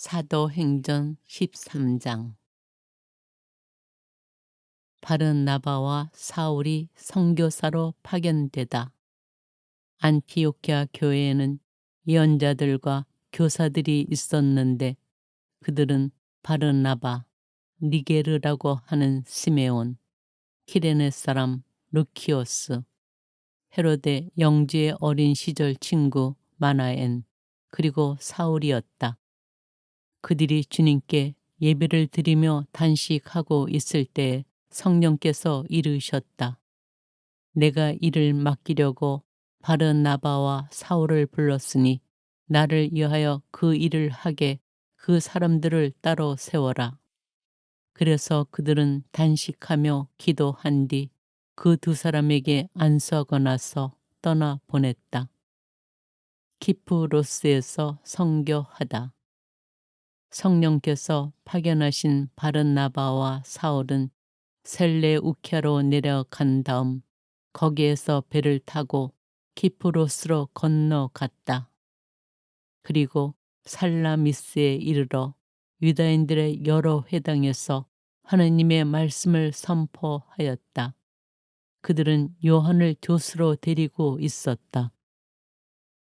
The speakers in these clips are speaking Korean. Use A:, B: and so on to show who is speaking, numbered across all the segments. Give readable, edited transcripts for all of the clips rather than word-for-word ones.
A: 사도행전 13장. 바르나바와 사울이 선교사로 파견되다. 안티오키아 교회에는 예언자들과 교사들이 있었는데 그들은 바르나바, 니게르라고 하는 시메온, 키레네 사람 루키오스, 헤로데 영주의 어린 시절 친구 마나엔, 그리고 사울이었다. 그들이 주님께 예배를 드리며 단식하고 있을 때 성령께서 이르셨다. 내가 이를 맡기려고 바르나바와 사울을 불렀으니 나를 위하여 그 일을 하게 그 사람들을 따로 세워라. 그래서 그들은 단식하며 기도한 뒤 그 두 사람에게 안수하고 나서 떠나 보냈다. 키프로스에서 선교하다. 성령께서 파견하신 바르나바와 사울은 셀레우키아로 내려간 다음 거기에서 배를 타고 키프로스로 건너갔다. 그리고 살라미스에 이르러 유다인들의 여러 회당에서 하느님의 말씀을 선포하였다. 그들은 요한을 조수로 데리고 있었다.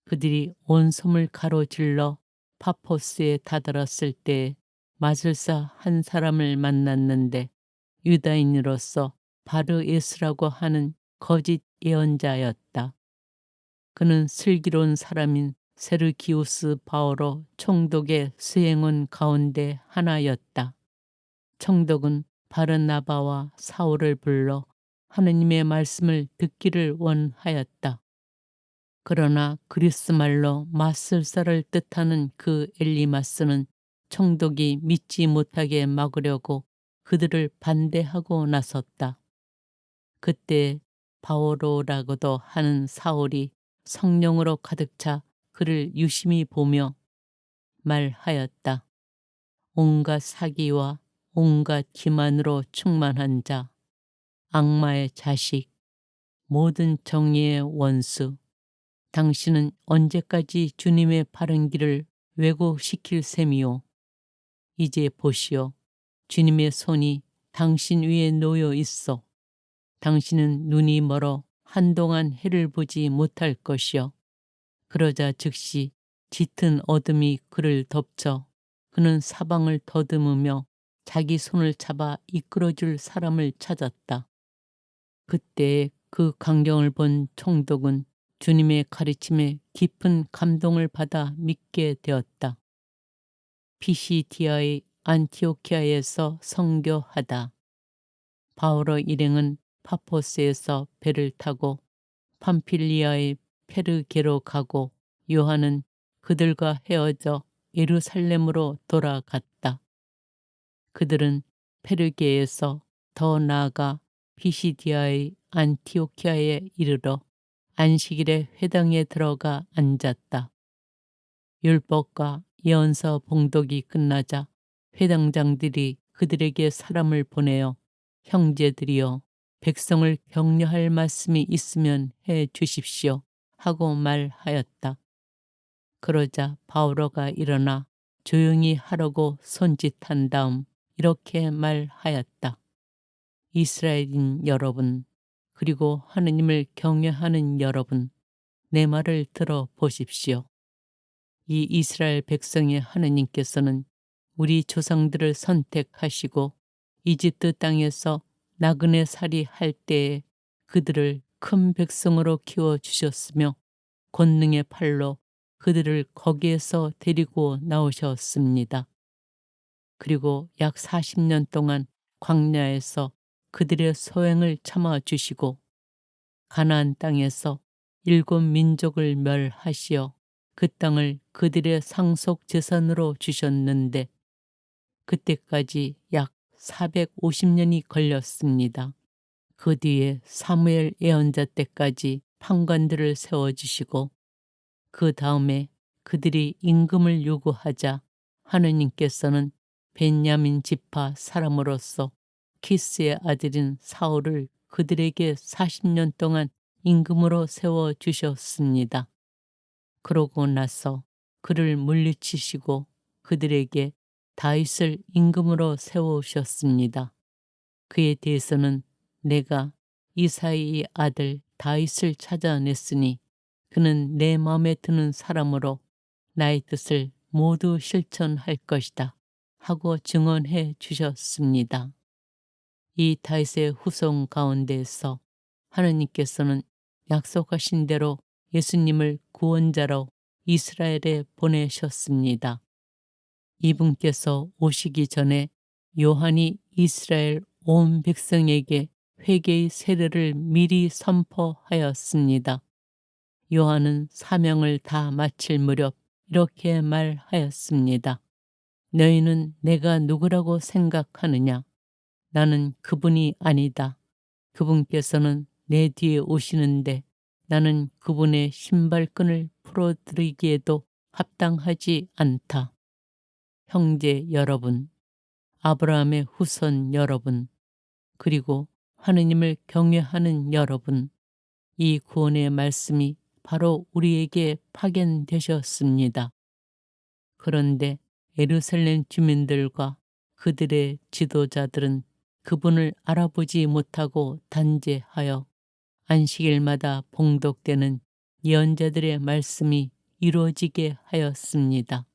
A: 그들이 온 섬을 가로질러 파포스에 다다랐을 때 마술사 한 사람을 만났는데 유다인으로서 바르예스라고 하는 거짓 예언자였다. 그는 슬기로운 사람인 세르기우스 바오로 총독의 수행원 가운데 하나였다. 총독은 바르나바와 사울을 불러 하느님의 말씀을 듣기를 원하였다. 그러나 그리스말로 마술사를 뜻하는 그 엘리마스는 총독이 믿지 못하게 막으려고 그들을 반대하고 나섰다. 그때 바오로라고도 하는 사울이 성령으로 가득 차 그를 유심히 보며 말하였다. 온갖 사기와 온갖 기만으로 충만한 자, 악마의 자식, 모든 정의의 원수, 당신은 언제까지 주님의 바른 길을 왜곡시킬 셈이요. 이제 보시오. 주님의 손이 당신 위에 놓여 있어. 당신은 눈이 멀어 한동안 해를 보지 못할 것이요. 그러자 즉시 짙은 어둠이 그를 덮쳐 그는 사방을 더듬으며 자기 손을 잡아 이끌어줄 사람을 찾았다. 그때 그 광경을 본 총독은 주님의 가르침에 깊은 감동을 받아 믿게 되었다. 피시디아의 안티오키아에서 선교하다. 바오로 일행은 파포스에서 배를 타고 팜필리아의 페르게로 가고 요한은 그들과 헤어져 예루살렘으로 돌아갔다. 그들은 페르게에서 더 나아가 피시디아의 안티오키아에 이르러 안식일에 회당에 들어가 앉았다. 율법과 예언서 봉독이 끝나자 회당장들이 그들에게 사람을 보내어 형제들이여 백성을 격려할 말씀이 있으면 해 주십시오 하고 말하였다. 그러자 바오로가 일어나 조용히 하라고 손짓한 다음 이렇게 말하였다. 이스라엘인 여러분, 그리고 하느님을 경외하는 여러분, 내 말을 들어보십시오. 이 이스라엘 백성의 하느님께서는 우리 조상들을 선택하시고 이집트 땅에서 나그네 살이 할 때에 그들을 큰 백성으로 키워주셨으며 권능의 팔로 그들을 거기에서 데리고 나오셨습니다. 그리고 약 40년 동안 광야에서 그들의 소행을 참아주시고 가나안 땅에서 7민족을 멸하시어 그 땅을 그들의 상속 재산으로 주셨는데 그때까지 약 450년이 걸렸습니다. 그 뒤에 사무엘 예언자 때까지 판관들을 세워주시고 그 다음에 그들이 임금을 요구하자 하느님께서는 벤야민 지파 사람으로서 키스의 아들인 사울을 그들에게 40년 동안 임금으로 세워주셨습니다. 그러고 나서 그를 물리치시고 그들에게 다윗을 임금으로 세우셨습니다. 그에 대해서는 내가 이사이의 아들 다윗을 찾아냈으니 그는 내 마음에 드는 사람으로 나의 뜻을 모두 실천할 것이다 하고 증언해 주셨습니다. 이 다윗의 후손 가운데에서 하느님께서는 약속하신 대로 예수님을 구원자로 이스라엘에 보내셨습니다. 이분께서 오시기 전에 요한이 이스라엘 온 백성에게 회개의 세례를 미리 선포하였습니다. 요한은 사명을 다 마칠 무렵 이렇게 말하였습니다. 너희는 내가 누구라고 생각하느냐? 나는 그분이 아니다. 그분께서는 내 뒤에 오시는데 나는 그분의 신발끈을 풀어드리기에도 합당하지 않다. 형제 여러분, 아브라함의 후손 여러분, 그리고 하느님을 경외하는 여러분, 이 구원의 말씀이 바로 우리에게 파견되셨습니다. 그런데 예루살렘 주민들과 그들의 지도자들은 그분을 알아보지 못하고 단죄하여 안식일마다 봉독되는 예언자들의 말씀이 이루어지게 하였습니다.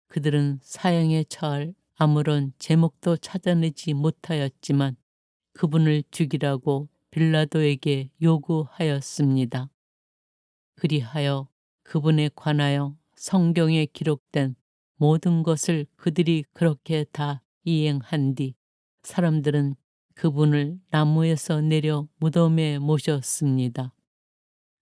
A: 그들은 사형에 처할 아무런 제목도 찾아내지 못하였지만 그분을 죽이라고 빌라도에게 요구하였습니다. 그리하여 그분에 관하여 성경에 기록된 모든 것을 그들이 그렇게 다 이행한 뒤 사람들은 그분을 나무에서 내려 무덤에 모셨습니다.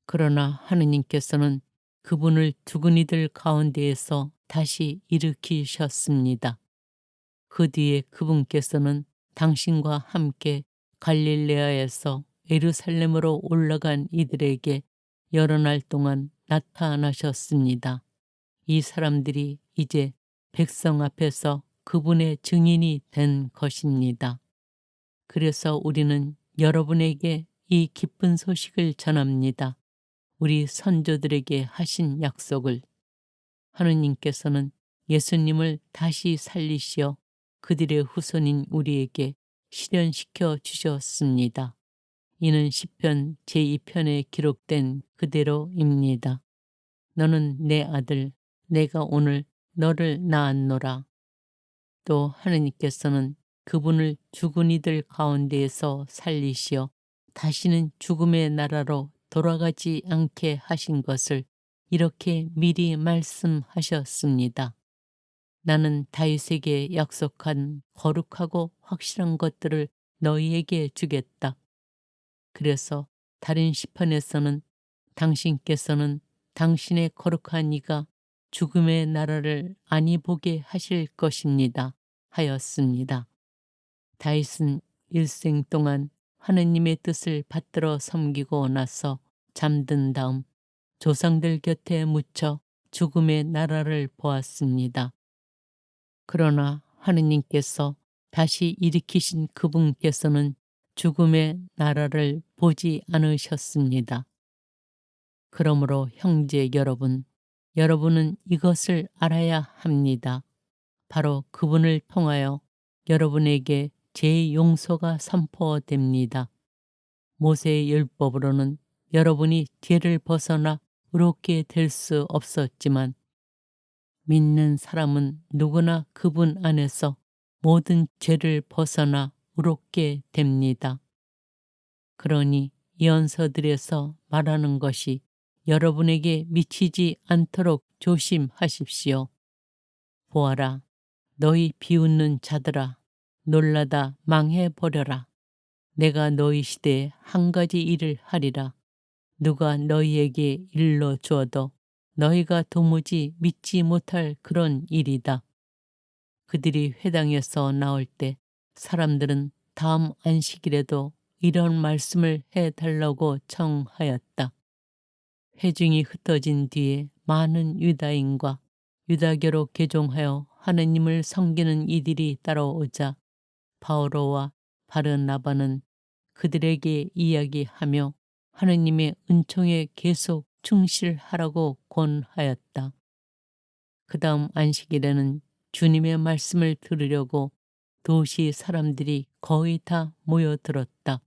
A: 그러나 하느님께서는 그분을 죽은 이들 가운데에서 다시 일으키셨습니다. 그 뒤에 그분께서는 당신과 함께 갈릴레아에서 예루살렘으로 올라간 이들에게 여러 날 동안 나타나셨습니다. 이 사람들이 이제 백성 앞에서 그분의 증인이 된 것입니다. 그래서 우리는 여러분에게 이 기쁜 소식을 전합니다. 우리 선조들에게 하신 약속을 하느님께서는 예수님을 다시 살리시어 그들의 후손인 우리에게 실현시켜 주셨습니다. 이는 시편 제2편에 기록된 그대로입니다. 너는 내 아들, 내가 오늘 너를 낳았노라. 또 하느님께서는 그분을 죽은 이들 가운데에서 살리시어 다시는 죽음의 나라로 돌아가지 않게 하신 것을 이렇게 미리 말씀하셨습니다. 나는 다윗에게 약속한 거룩하고 확실한 것들을 너희에게 주겠다. 그래서 다른 시편에서는 당신께서는 당신의 거룩한 이가 죽음의 나라를 아니 보게 하실 것입니다. 하였습니다. 다윗은 일생 동안 하느님의 뜻을 받들어 섬기고 나서 잠든 다음 조상들 곁에 묻혀 죽음의 나라를 보았습니다. 그러나 하느님께서 다시 일으키신 그분께서는 죽음의 나라를 보지 않으셨습니다. 그러므로 형제 여러분, 여러분은 이것을 알아야 합니다. 바로 그분을 통하여 여러분에게 죄의 용서가 선포됩니다. 모세의 율법으로는 여러분이 죄를 벗어나 의롭게 될 수 없었지만 믿는 사람은 누구나 그분 안에서 모든 죄를 벗어나 의롭게 됩니다. 그러니 예언서들에서 말하는 것이 여러분에게 미치지 않도록 조심하십시오. 보아라, 너희 비웃는 자들아, 놀라다 망해버려라. 내가 너희 시대에 한 가지 일을 하리라. 누가 너희에게 일러 주어도 너희가 도무지 믿지 못할 그런 일이다. 그들이 회당에서 나올 때 사람들은 다음 안식일에도 이런 말씀을 해달라고 청하였다. 회중이 흩어진 뒤에 많은 유다인과 유다교로 개종하여 하느님을 섬기는 이들이 따라오자 바오로와 바르나바는 그들에게 이야기하며 하느님의 은총에 계속 충실하라고 권하였다. 그 다음 안식일에는 주님의 말씀을 들으려고 도시 사람들이 거의 다 모여들었다.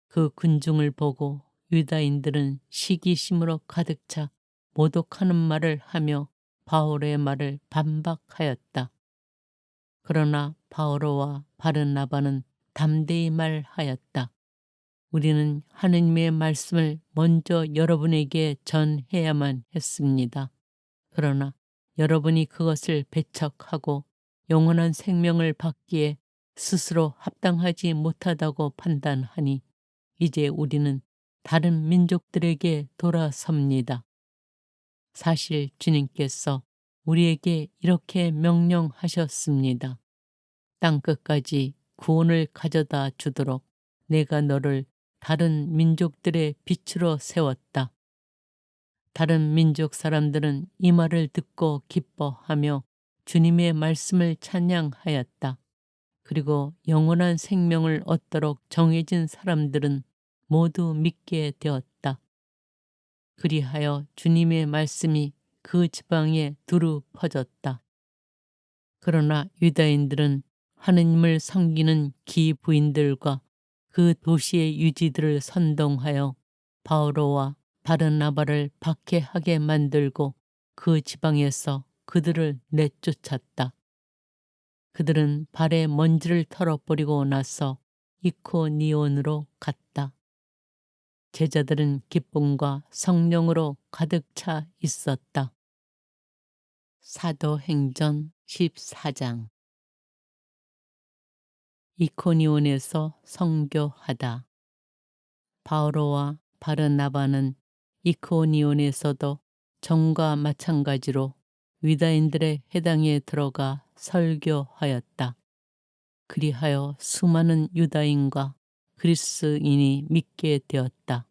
A: 그 군중을 보고 유다인들은 시기심으로 가득 차 모독하는 말을 하며 바울의 말을 반박하였다. 그러나 바오로와 바르나바는 담대히 말하였다. 우리는 하느님의 말씀을 먼저 여러분에게 전해야만 했습니다. 그러나 여러분이 그것을 배척하고 영원한 생명을 받기에 스스로 합당하지 못하다고 판단하니 이제 우리는 다른 민족들에게 돌아섭니다. 사실 주님께서 우리에게 이렇게 명령하셨습니다. 땅끝까지 구원을 가져다 주도록 내가 너를 다른 민족들의 빛으로 세웠다. 다른 민족 사람들은 이 말을 듣고 기뻐하며 주님의 말씀을 찬양하였다. 그리고 영원한 생명을 얻도록 정해진 사람들은 모두 믿게 되었다. 그리하여 주님의 말씀이 그 지방에 두루 퍼졌다. 그러나 유다인들은 하느님을 섬기는 기부인들과 그 도시의 유지들을 선동하여 바오로와 바르나바를 박해하게 만들고 그 지방에서 그들을 내쫓았다. 그들은 발에 먼지를 털어버리고 나서 이코니온으로 갔다. 제자들은 기쁨과 성령으로 가득 차 있었다. 사도행전 14장. 이코니온에서 선교하다. 바오로와 바르나바는 이코니온에서도 전과 마찬가지로 유다인들의 회당에 들어가 설교하였다. 그리하여 수많은 유다인과 그리스인이 믿게 되었다.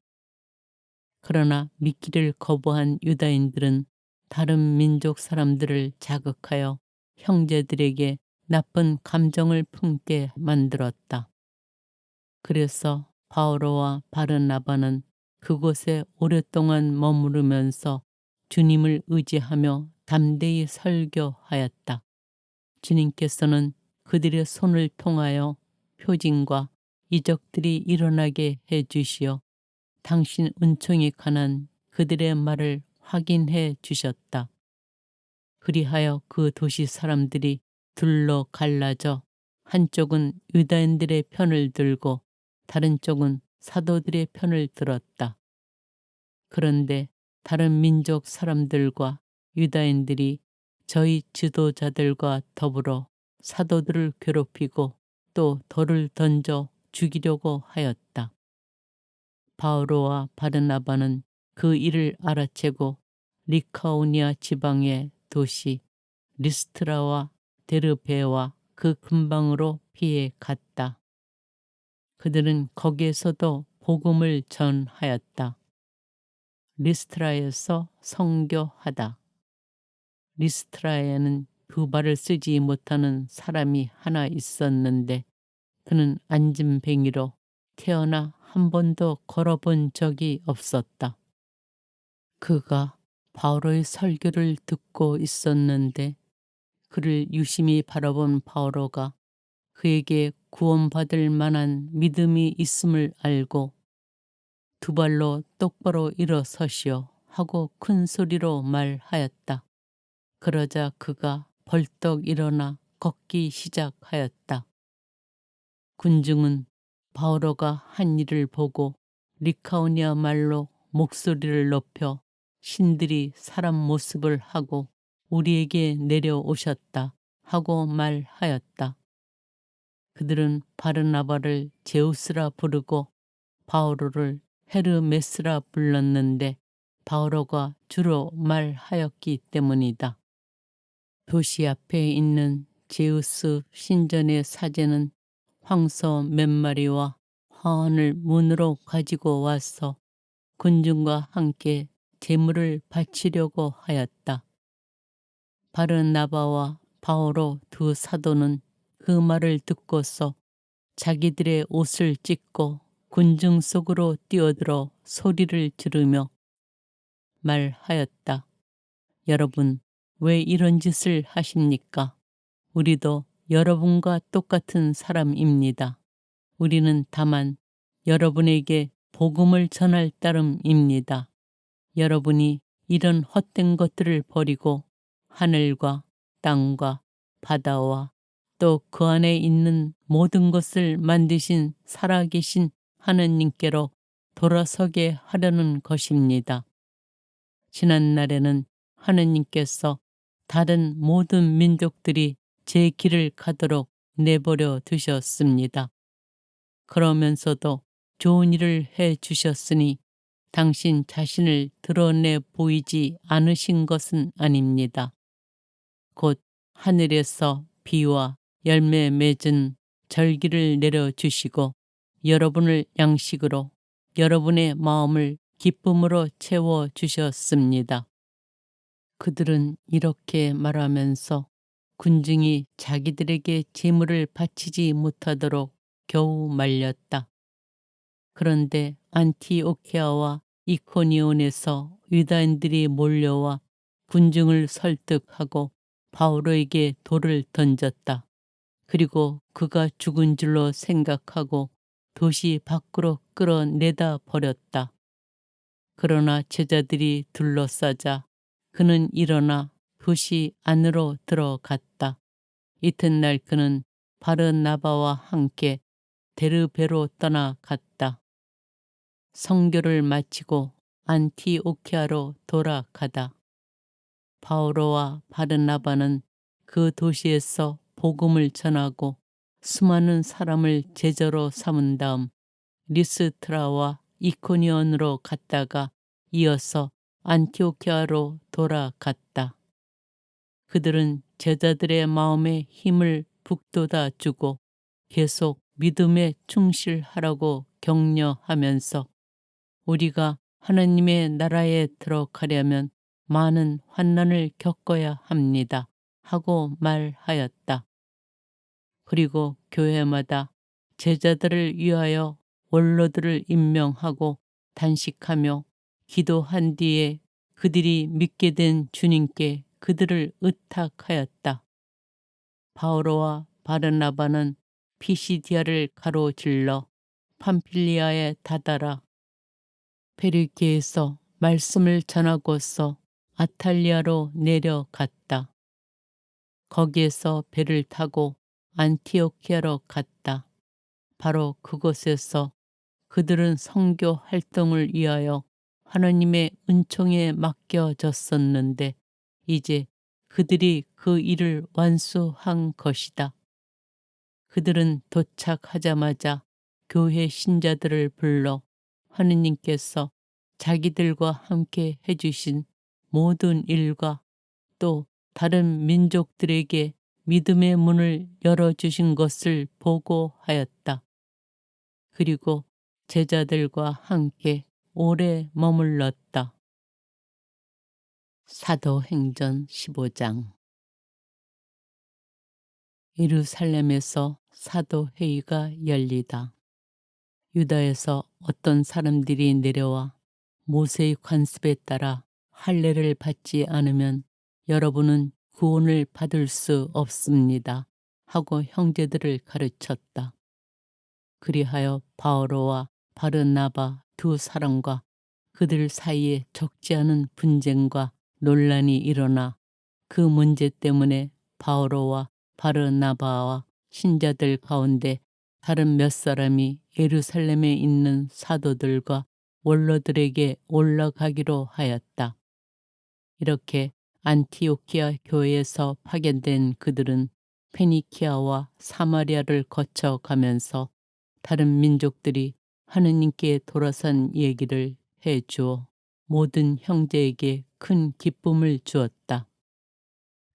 A: 그러나 믿기를 거부한 유다인들은 다른 민족 사람들을 자극하여 형제들에게 나쁜 감정을 품게 만들었다. 그래서 바오로와 바르나바는 그곳에 오랫동안 머무르면서 주님을 의지하며 담대히 설교하였다. 주님께서는 그들의 손을 통하여 표징과 이적들이 일어나게 해주시어 당신 은총에 관한 그들의 말을 확인해 주셨다. 그리하여 그 도시 사람들이 둘로 갈라져 한쪽은 유다인들의 편을 들고 다른 쪽은 사도들의 편을 들었다. 그런데 다른 민족 사람들과 유다인들이 저희 지도자들과 더불어 사도들을 괴롭히고 또 돌을 던져 죽이려고 하였다. 바오로와 바르나바는 그 일을 알아채고 리카오니아 지방의 도시 리스트라와 데르베와 그 근방으로 피해 갔다. 그들은 거기에서도 복음을 전하였다. 리스트라에서 선교하다. 리스트라에는 두 발을 쓰지 못하는 사람이 하나 있었는데 그는 안진뱅이로 태어나 한 번도 걸어본 적이 없었다. 그가 바오로의 설교를 듣고 있었는데 그를 유심히 바라본 바오로가 그에게 구원받을 만한 믿음이 있음을 알고 두 발로 똑바로 일어서시오 하고 큰 소리로 말하였다. 그러자 그가 벌떡 일어나 걷기 시작하였다. 군중은 바오로가 한 일을 보고 리카오니아 말로 목소리를 높여 신들이 사람 모습을 하고 우리에게 내려오셨다 하고 말하였다. 그들은 바르나바를 제우스라 부르고 바오로를 헤르메스라 불렀는데 바오로가 주로 말하였기 때문이다. 도시 앞에 있는 제우스 신전의 사제는 황소 몇 마리와 화환을 문으로 가지고 와서 군중과 함께 제물을 바치려고 하였다. 바르나바와 바오로 두 사도는 그 말을 듣고서 자기들의 옷을 찢고 군중 속으로 뛰어들어 소리를 지르며 말하였다. 여러분, 왜 이런 짓을 하십니까? 우리도 여러분과 똑같은 사람입니다. 우리는 다만 여러분에게 복음을 전할 따름입니다. 여러분이 이런 헛된 것들을 버리고 하늘과 땅과 바다와 또 그 안에 있는 모든 것을 만드신 살아계신 하느님께로 돌아서게 하려는 것입니다. 지난날에는 하느님께서 다른 모든 민족들이 제 길을 가도록 내버려 두셨습니다. 그러면서도 좋은 일을 해 주셨으니 당신 자신을 드러내 보이지 않으신 것은 아닙니다. 곧 하늘에서 비와 열매 맺은 절기를 내려주시고 여러분을 양식으로 여러분의 마음을 기쁨으로 채워주셨습니다. 그들은 이렇게 말하면서 군중이 자기들에게 제물을 바치지 못하도록 겨우 말렸다. 그런데 안티오키아와 이코니온에서 유다인들이 몰려와 군중을 설득하고 바오로에게 돌을 던졌다. 그리고 그가 죽은 줄로 생각하고 도시 밖으로 끌어내다 버렸다. 그러나 제자들이 둘러싸자 그는 일어나 도시 안으로 들어갔다. 이튿날 그는 바르나바와 함께 데르베로 떠나갔다. 선교를 마치고 안티오키아로 돌아가다 바오로와 바르나바는 그 도시에서 복음을 전하고 수많은 사람을 제자로 삼은 다음 리스트라와 이코니온으로 갔다가 이어서 안티오키아로 돌아갔다. 그들은 제자들의 마음에 힘을 북돋아 주고 계속 믿음에 충실하라고 격려하면서 우리가 하나님의 나라에 들어가려면 많은 환난을 겪어야 합니다. 하고 말하였다. 그리고 교회마다 제자들을 위하여 원로들을 임명하고 단식하며 기도한 뒤에 그들이 믿게 된 주님께 그들을 의탁하였다. 바오로와 바르나바는 피시디아를 가로질러 팜필리아에 다다라 페르게에서 말씀을 전하고서 아탈리아로 내려갔다. 거기에서 배를 타고 안티오키아로 갔다. 바로 그곳에서 그들은 선교 활동을 위하여 하나님의 은총에 맡겨졌었는데 이제 그들이 그 일을 완수한 것이다. 그들은 도착하자마자 교회 신자들을 불러 하느님께서 자기들과 함께 해주신 모든 일과 또 다른 민족들에게 믿음의 문을 열어주신 것을 보고하였다. 그리고 제자들과 함께 오래 머물렀다. 사도행전 15장. 예루살렘에서 사도회의가 열리다. 유다에서 어떤 사람들이 내려와 모세의 관습에 따라 할례를 받지 않으면 여러분은 구원을 받을 수 없습니다. 하고 형제들을 가르쳤다. 그리하여 바오로와 바르나바 두 사람과 그들 사이에 적지 않은 분쟁과 논란이 일어나 그 문제 때문에 바오로와 바르나바와 신자들 가운데 다른 몇 사람이 예루살렘에 있는 사도들과 원로들에게 올라가기로 하였다. 이렇게 안티오키아 교회에서 파견된 그들은 페니키아와 사마리아를 거쳐가면서 다른 민족들이 하느님께 돌아선 얘기를 해주어 모든 형제에게 큰 기쁨을 주었다.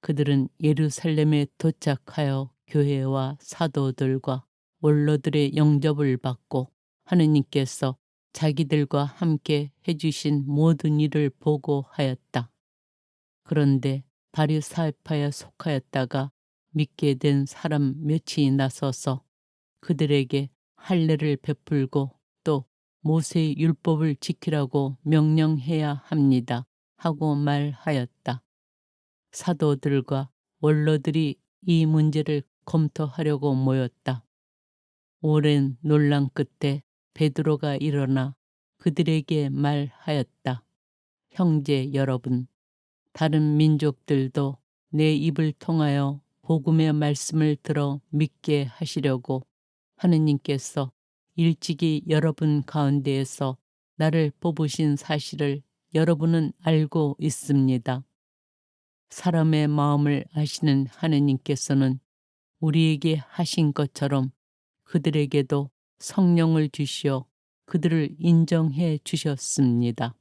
A: 그들은 예루살렘에 도착하여 교회와 사도들과 원로들의 영접을 받고 하느님께서 자기들과 함께 해주신 모든 일을 보고하였다. 그런데 바리사파에 속하였다가 믿게 된 사람 몇이 나서서 그들에게 할례를 베풀고 또 모세의 율법을 지키라고 명령해야 합니다. 하고 말하였다. 사도들과 원로들이 이 문제를 검토하려고 모였다. 오랜 논란 끝에 베드로가 일어나 그들에게 말하였다. 형제 여러분, 다른 민족들도 내 입을 통하여 복음의 말씀을 들어 믿게 하시려고 하느님께서 일찍이 여러분 가운데에서 나를 뽑으신 사실을 여러분은 알고 있습니다. 사람의 마음을 아시는 하느님께서는 우리에게 하신 것처럼 그들에게도 성령을 주시어 그들을 인정해 주셨습니다.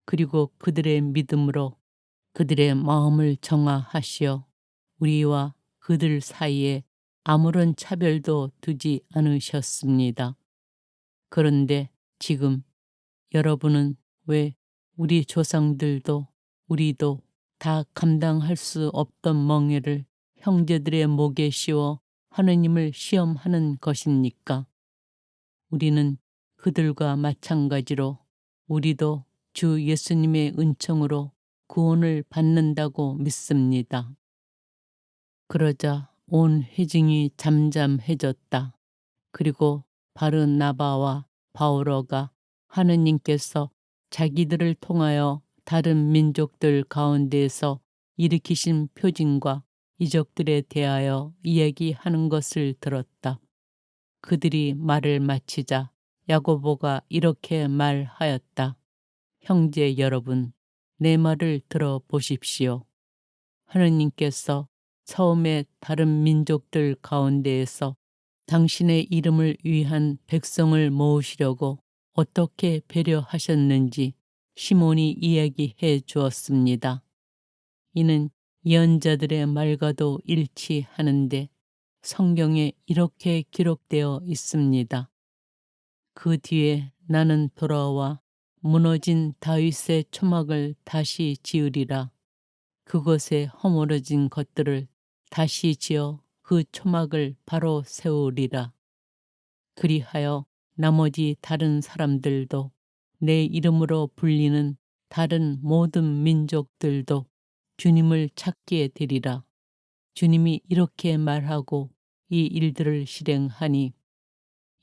A: 그리고 그들의 믿음으로 그들의 마음을 정화하시어 우리와 그들 사이에 아무런 차별도 두지 않으셨습니다. 그런데 지금 여러분은 왜 우리 조상들도 우리도 다 감당할 수 없던 멍에를 형제들의 목에 씌워 하느님을 시험하는 것입니까? 우리는 그들과 마찬가지로 우리도 주 예수님의 은총으로 구원을 받는다고 믿습니다. 그러자 온 회중이 잠잠해졌다. 그리고 바르나바와 바오로가 하느님께서 자기들을 통하여 다른 민족들 가운데에서 일으키신 표징과 이적들에 대하여 이야기하는 것을 들었다. 그들이 말을 마치자 야고보가 이렇게 말하였다. 형제 여러분, 내 말을 들어보십시오. 하느님께서 처음에 다른 민족들 가운데에서 당신의 이름을 위한 백성을 모으시려고 어떻게 배려하셨는지 시몬이 이야기해 주었습니다. 이는 예언자들의 말과도 일치하는데 성경에 이렇게 기록되어 있습니다. 그 뒤에 나는 돌아와 무너진 다윗의 초막을 다시 지으리라. 그것에 허물어진 것들을 다시 지어 그 초막을 바로 세우리라. 그리하여 나머지 다른 사람들도 내 이름으로 불리는 다른 모든 민족들도 주님을 찾게 되리라. 주님이 이렇게 말하고 이 일들을 실행하니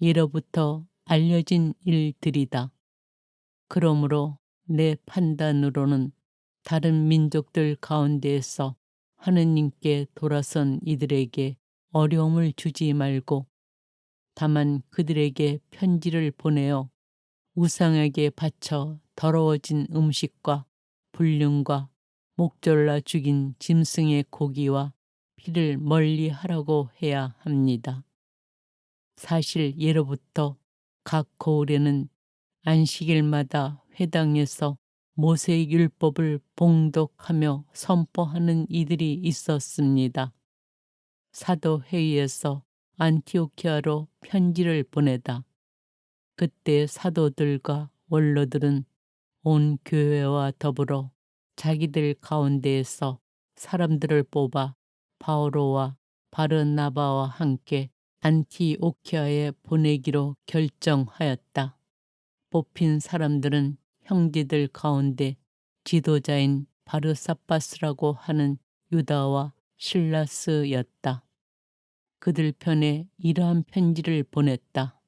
A: 예로부터 알려진 일들이다. 그러므로 내 판단으로는 다른 민족들 가운데에서 하느님께 돌아선 이들에게 어려움을 주지 말고 다만 그들에게 편지를 보내어 우상에게 바쳐 더러워진 음식과 불륜과 목졸라 죽인 짐승의 고기와 피를 멀리 하라고 해야 합니다. 사실 예로부터 각 고을에는 안식일마다 회당에서 모세의 율법을 봉독하며 선포하는 이들이 있었습니다. 사도회의에서 안티오키아로 편지를 보내다 그때 사도들과 원로들은 온 교회와 더불어 자기들 가운데에서 사람들을 뽑아 바오로와 바르나바와 함께 안티오키아에 보내기로 결정하였다. 뽑힌 사람들은 형제들 가운데 지도자인 바르사바스라고 하는 유다와 실라스였다. 그들 편에 이러한 편지를 보냈다.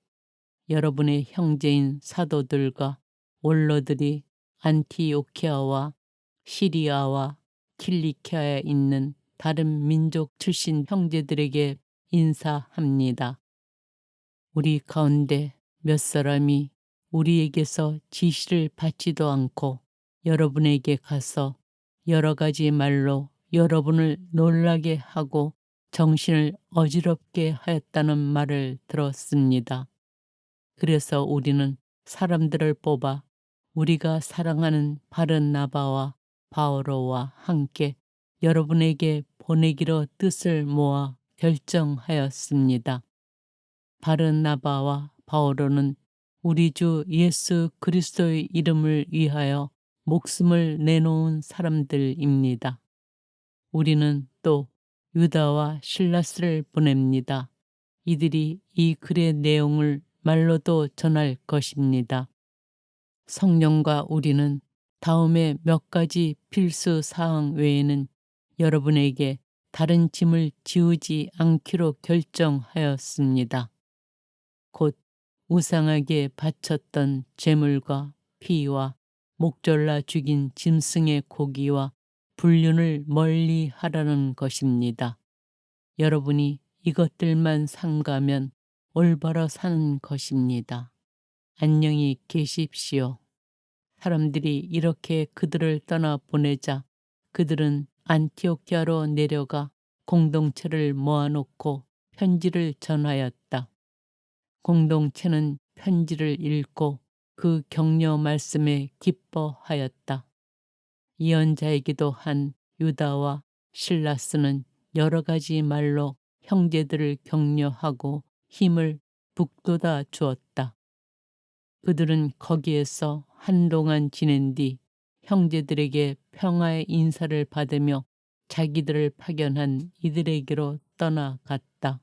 A: 여러분의 형제인 사도들과 원로들이 안티오키아와 시리아와 킬리키아에 있는 다른 민족 출신 형제들에게 인사합니다. 우리 가운데 몇 사람이 우리에게서 지시를 받지도 않고 여러분에게 가서 여러 가지 말로 여러분을 놀라게 하고 정신을 어지럽게 하였다는 말을 들었습니다. 그래서 우리는 사람들을 뽑아 우리가 사랑하는 바르나바와 바오로와 함께 여러분에게 보내기로 뜻을 모아 결정하였습니다. 바르나바와 바오로는 우리 주 예수 그리스도의 이름을 위하여 목숨을 내놓은 사람들입니다. 우리는 또 유다와 실라스를 보냅니다. 이들이 이 글의 내용을 말로도 전할 것입니다. 성령과 우리는 다음에 몇 가지 필수 사항 외에는 여러분에게 다른 짐을 지우지 않기로 결정하였습니다. 곧 우상에게 바쳤던 제물과 피와 목졸라 죽인 짐승의 고기와 불륜을 멀리 하라는 것입니다. 여러분이 이것들만 삼가면 올바로 사는 것입니다. 안녕히 계십시오. 사람들이 이렇게 그들을 떠나 보내자 그들은 안티오키아로 내려가 공동체를 모아놓고 편지를 전하였다. 공동체는 편지를 읽고 그 격려 말씀에 기뻐하였다. 예언자이기도 한 유다와 실라스는 여러 가지 말로 형제들을 격려하고 힘을 북돋아 주었다. 그들은 거기에서 한동안 지낸 뒤 형제들에게 평화의 인사를 받으며 자기들을 파견한 이들에게로 떠나갔다.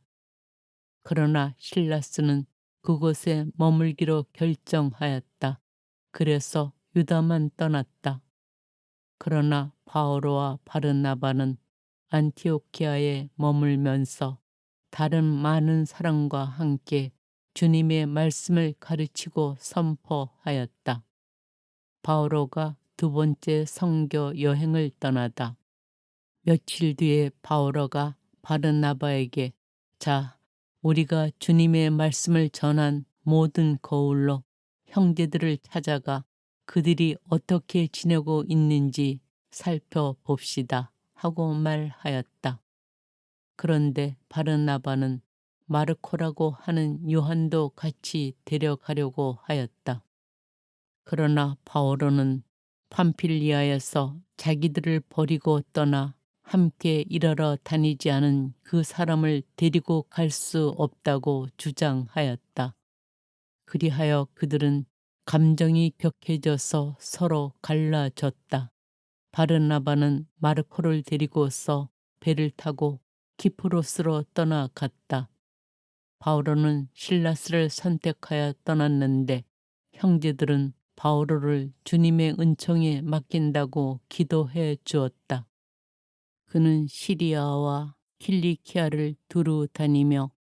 A: 그러나 실라스는 그곳에 머물기로 결정하였다. 그래서 유다만 떠났다. 그러나 바오로와 바르나바는 안티오키아에 머물면서 다른 많은 사람과 함께 주님의 말씀을 가르치고 선포하였다. 바오로가 두 번째 선교 여행을 떠나다 며칠 뒤에 바오로가 바르나바에게 자, 우리가 주님의 말씀을 전한 모든 거울로 형제들을 찾아가 그들이 어떻게 지내고 있는지 살펴봅시다 하고 말하였다. 그런데 바르나바는 마르코라고 하는 요한도 같이 데려가려고 하였다. 그러나 바오로는 팜필리아에서 자기들을 버리고 떠나 함께 일하러 다니지 않은 그 사람을 데리고 갈 수 없다고 주장하였다. 그리하여 그들은 감정이 격해져서 서로 갈라졌다. 바르나바는 마르코를 데리고서 배를 타고 키프로스로 떠나갔다. 바오로는 실라스를 선택하여 떠났는데 형제들은 바오로를 주님의 은총에 맡긴다고 기도해 주었다. 그는 시리아와 킬리키아를 두루 다니며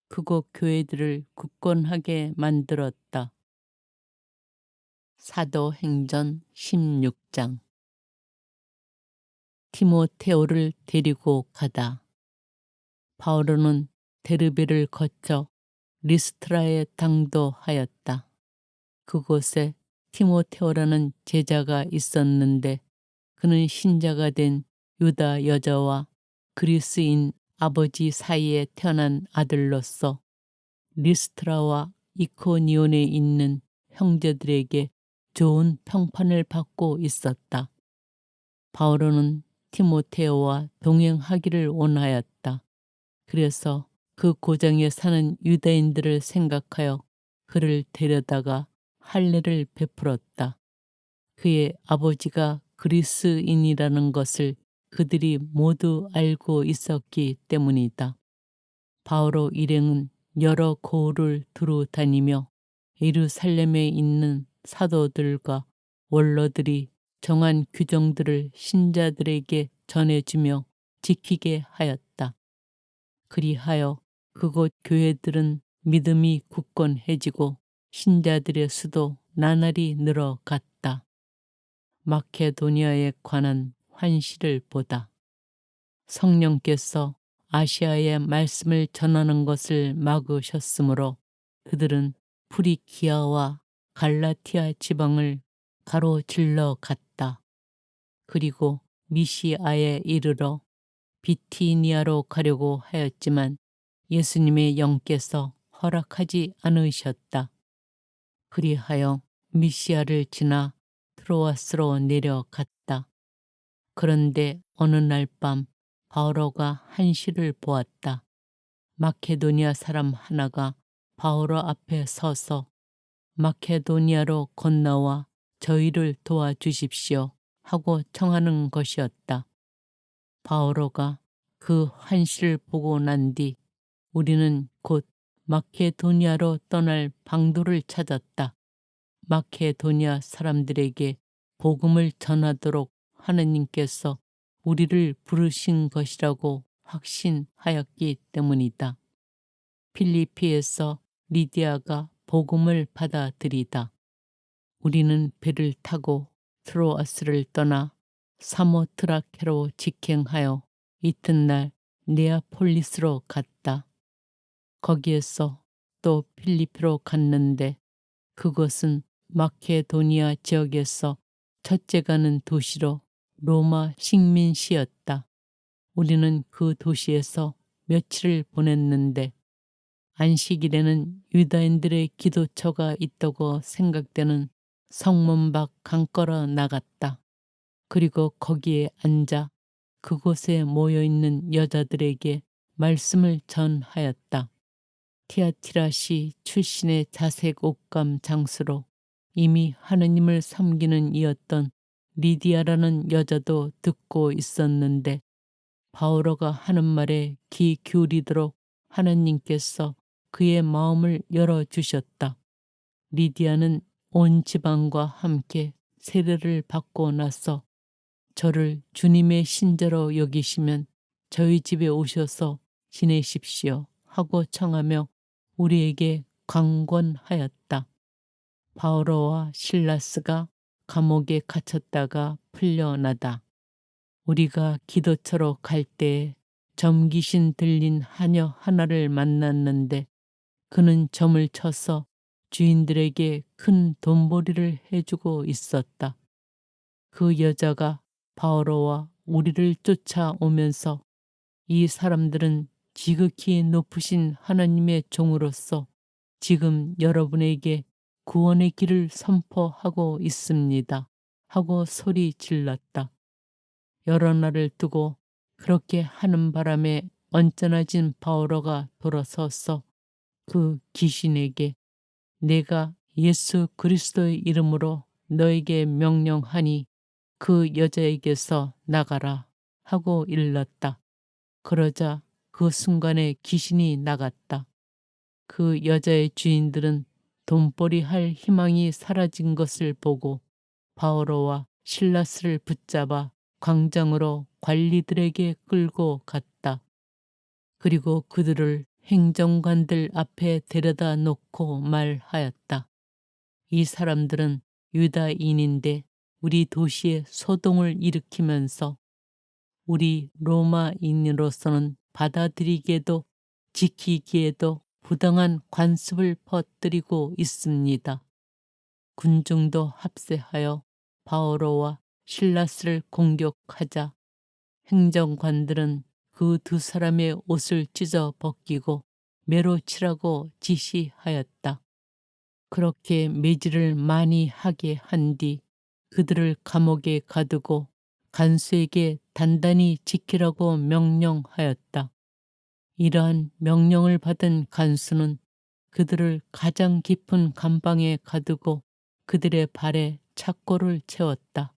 A: 그곳 교회들을 굳건하게 만들었다. 사도행전 16장. 티모테오를 데리고 가다. 바오로는 데르베를 거쳐 리스트라에 당도하였다. 그곳에 티모테오라는 제자가 있었는데 그는 신자가 된 유다 여자와 그리스인 아버지 사이에 태어난 아들로서 리스트라와 이코니온에 있는 형제들에게 좋은 평판을 받고 있었다. 바오로는 티모테오와 동행하기를 원하였다. 그래서 그 고장에 사는 유대인들을 생각하여 그를 데려다가 할례를 베풀었다. 그의 아버지가 그리스인이라는 것을 그들이 모두 알고 있었기 때문이다. 바오로 일행은 여러 고을을 두루 다니며 예루살렘에 있는 사도들과 원로들이 정한 규정들을 신자들에게 전해주며 지키게 하였다. 그리하여 그곳 교회들은 믿음이 굳건해지고 신자들의 수도 나날이 늘어갔다. 마케도니아에 관한 환시를 보다. 성령께서 아시아에 말씀을 전하는 것을 막으셨으므로 그들은 프리기아와 갈라티아 지방을 가로질러 갔다. 그리고 미시아에 이르러 비티니아로 가려고 하였지만 예수님의 영께서 허락하지 않으셨다. 그리하여 미시아를 지나 트로아스로 내려갔다. 그런데 어느 날 밤 바오로가 한시를 보았다. 마케도니아 사람 하나가 바오로 앞에 서서 마케도니아로 건너와 저희를 도와주십시오 하고 청하는 것이었다. 바오로가 그 환시를 보고 난 뒤 우리는 곧 마케도니아로 떠날 방도를 찾았다. 마케도니아 사람들에게 복음을 전하도록 하느님께서 우리를 부르신 것이라고 확신하였기 때문이다. 필리피에서 리디아가 복음을 받아들이다. 우리는 배를 타고 트로아스를 떠나 사모트라케로 직행하여 이튿날 네아폴리스로 갔다. 거기에서 또 필리피로 갔는데 그곳은 마케도니아 지역에서 첫째 가는 도시로 로마 식민시였다. 우리는 그 도시에서 며칠을 보냈는데 안식일에는 유다인들의 기도처가 있다고 생각되는 성문 밖 강가로 나갔다. 그리고 거기에 앉아 그곳에 모여있는 여자들에게 말씀을 전하였다. 티아티라시 출신의 자색 옷감 장수로 이미 하느님을 섬기는 이었던 리디아라는 여자도 듣고 있었는데 바오로가 하는 말에 귀 기울이도록 하느님께서 그의 마음을 열어주셨다. 리디아는 온 지방과 함께 세례를 받고 나서 저를 주님의 신자로 여기시면 저희 집에 오셔서 지내십시오 하고 청하며 우리에게 강권하였다. 바오로와 실라스가 감옥에 갇혔다가 풀려나다. 우리가 기도처로 갈 때에 점귀신 들린 하녀 하나를 만났는데 그는 점을 쳐서 주인들에게 큰 돈벌이를 해주고 있었다. 그 여자가 바오로와 우리를 쫓아오면서 이 사람들은 지극히 높으신 하나님의 종으로서 지금 여러분에게 구원의 길을 선포하고 있습니다. 하고 소리 질렀다. 여러 날을 두고 그렇게 하는 바람에 언짢아진 바오로가 돌아서서 그 귀신에게 내가 예수 그리스도의 이름으로 너에게 명령하니 그 여자에게서 나가라 하고 일렀다. 그러자 그 순간에 귀신이 나갔다. 그 여자의 주인들은 돈벌이 할 희망이 사라진 것을 보고 바오로와 실라스를 붙잡아 광장으로 관리들에게 끌고 갔다. 그리고 그들을 행정관들 앞에 데려다 놓고 말하였다. 이 사람들은 유다인인데 우리 도시에 소동을 일으키면서 우리 로마인으로서는 받아들이기에도 지키기에도 부당한 관습을 퍼뜨리고 있습니다. 군중도 합세하여 바오로와 실라스를 공격하자 행정관들은 그 두 사람의 옷을 찢어 벗기고 매로 치라고 지시하였다. 그렇게 매질을 많이 하게 한 뒤 그들을 감옥에 가두고 간수에게 단단히 지키라고 명령하였다. 이러한 명령을 받은 간수는 그들을 가장 깊은 감방에 가두고 그들의 발에 착고를 채웠다.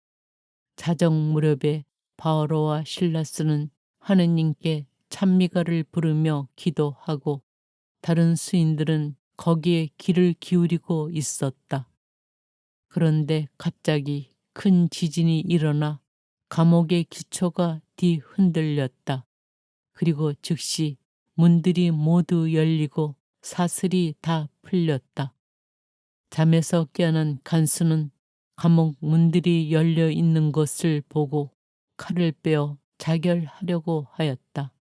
A: 자정 무렵에 바오로와 실라스는 하느님께 찬미가를 부르며 기도하고 다른 수인들은 거기에 귀를 기울이고 있었다. 그런데 갑자기 큰 지진이 일어나 감옥의 기초가 뒤흔들렸다. 그리고 즉시 문들이 모두 열리고 사슬이 다 풀렸다. 잠에서 깨어난 간수는 감옥 문들이 열려 있는 것을 보고 칼을 빼어 자결하려고 하였다.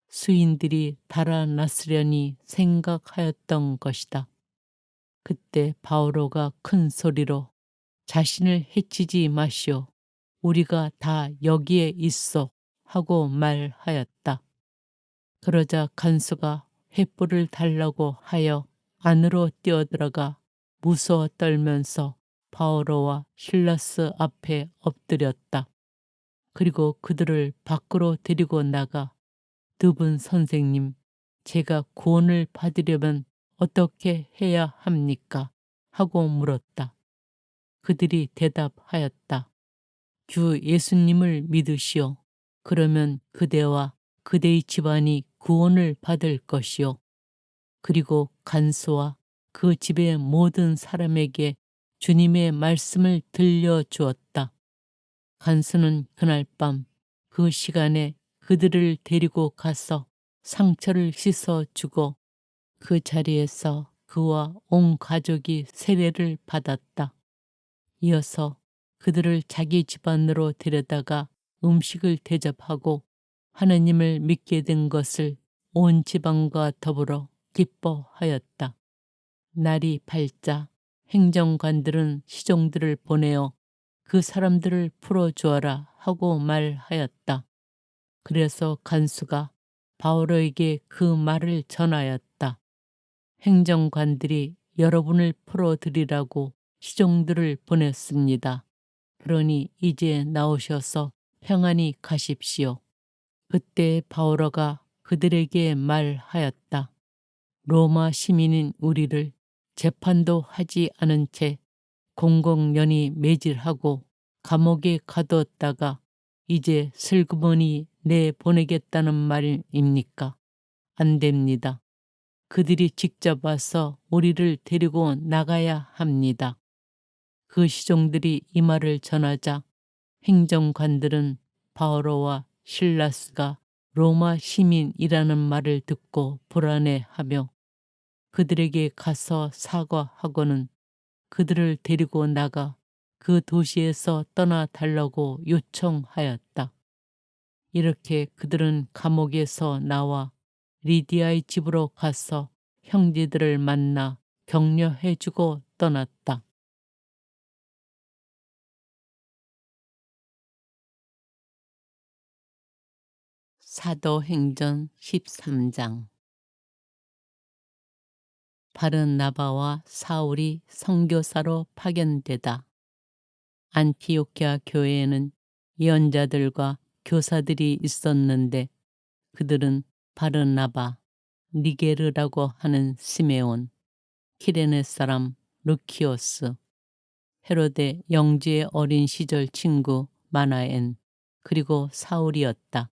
A: 수인들이 달아났으려니 생각하였던 것이다. 그때 바오로가 큰 소리로 자신을 해치지 마시오. 우리가 다 여기에 있어 하고 말하였다. 그러자 간수가 횃불을 달라고 하여 안으로 뛰어들어가 무서워 떨면서 바오로와 실라스 앞에 엎드렸다. 그리고 그들을 밖으로 데리고 나가 두 분 선생님, 제가 구원을 받으려면 어떻게 해야 합니까? 하고 물었다. 그들이 대답하였다. 주 예수님을 믿으시오. 그러면 그대와 그대의 집안이 구원을 받을 것이요. 그리고 간수와 그 집의 모든 사람에게 주님의 말씀을 들려주었다. 간수는 그날 밤 그 시간에 그들을 데리고 가서 상처를 씻어주고 그 자리에서 그와 온 가족이 세례를 받았다. 이어서 그들을 자기 집안으로 데려다가 음식을 대접하고 하느님을 믿게 된 것을 온 집안과 더불어 기뻐하였다. 날이 밝자 행정관들은 시종들을 보내어 그 사람들을 풀어주어라 하고 말하였다. 그래서 간수가 바오로에게 그 말을 전하였다. 행정관들이 여러분을 풀어드리라고 시종들을 보냈습니다. 그러니 이제 나오셔서 평안히 가십시오. 그때 바오로가 그들에게 말하였다. 로마 시민인 우리를 재판도 하지 않은 채 공공연히 매질하고 감옥에 가두었다가 이제 슬그머니 내보내겠다는 말입니까? 안 됩니다. 그들이 직접 와서 우리를 데리고 나가야 합니다. 그 시종들이 이 말을 전하자 행정관들은 바오로와 실라스가 로마 시민이라는 말을 듣고 불안해하며 그들에게 가서 사과하고는 그들을 데리고 나가 그 도시에서 떠나달라고 요청하였다. 이렇게 그들은 감옥에서 나와 리디아의 집으로 가서 형제들을 만나 격려해주고 떠났다. 사도행전 13장. 바르나바와 사울이 선교사로 파견되다. 안티오키아 교회에는 예언자들과 교사들이 있었는데 그들은 바르나바, 니게르라고 하는 시메온, 키레네 사람 루키오스, 헤로데 영지의 어린 시절 친구 마나엔, 그리고 사울이었다.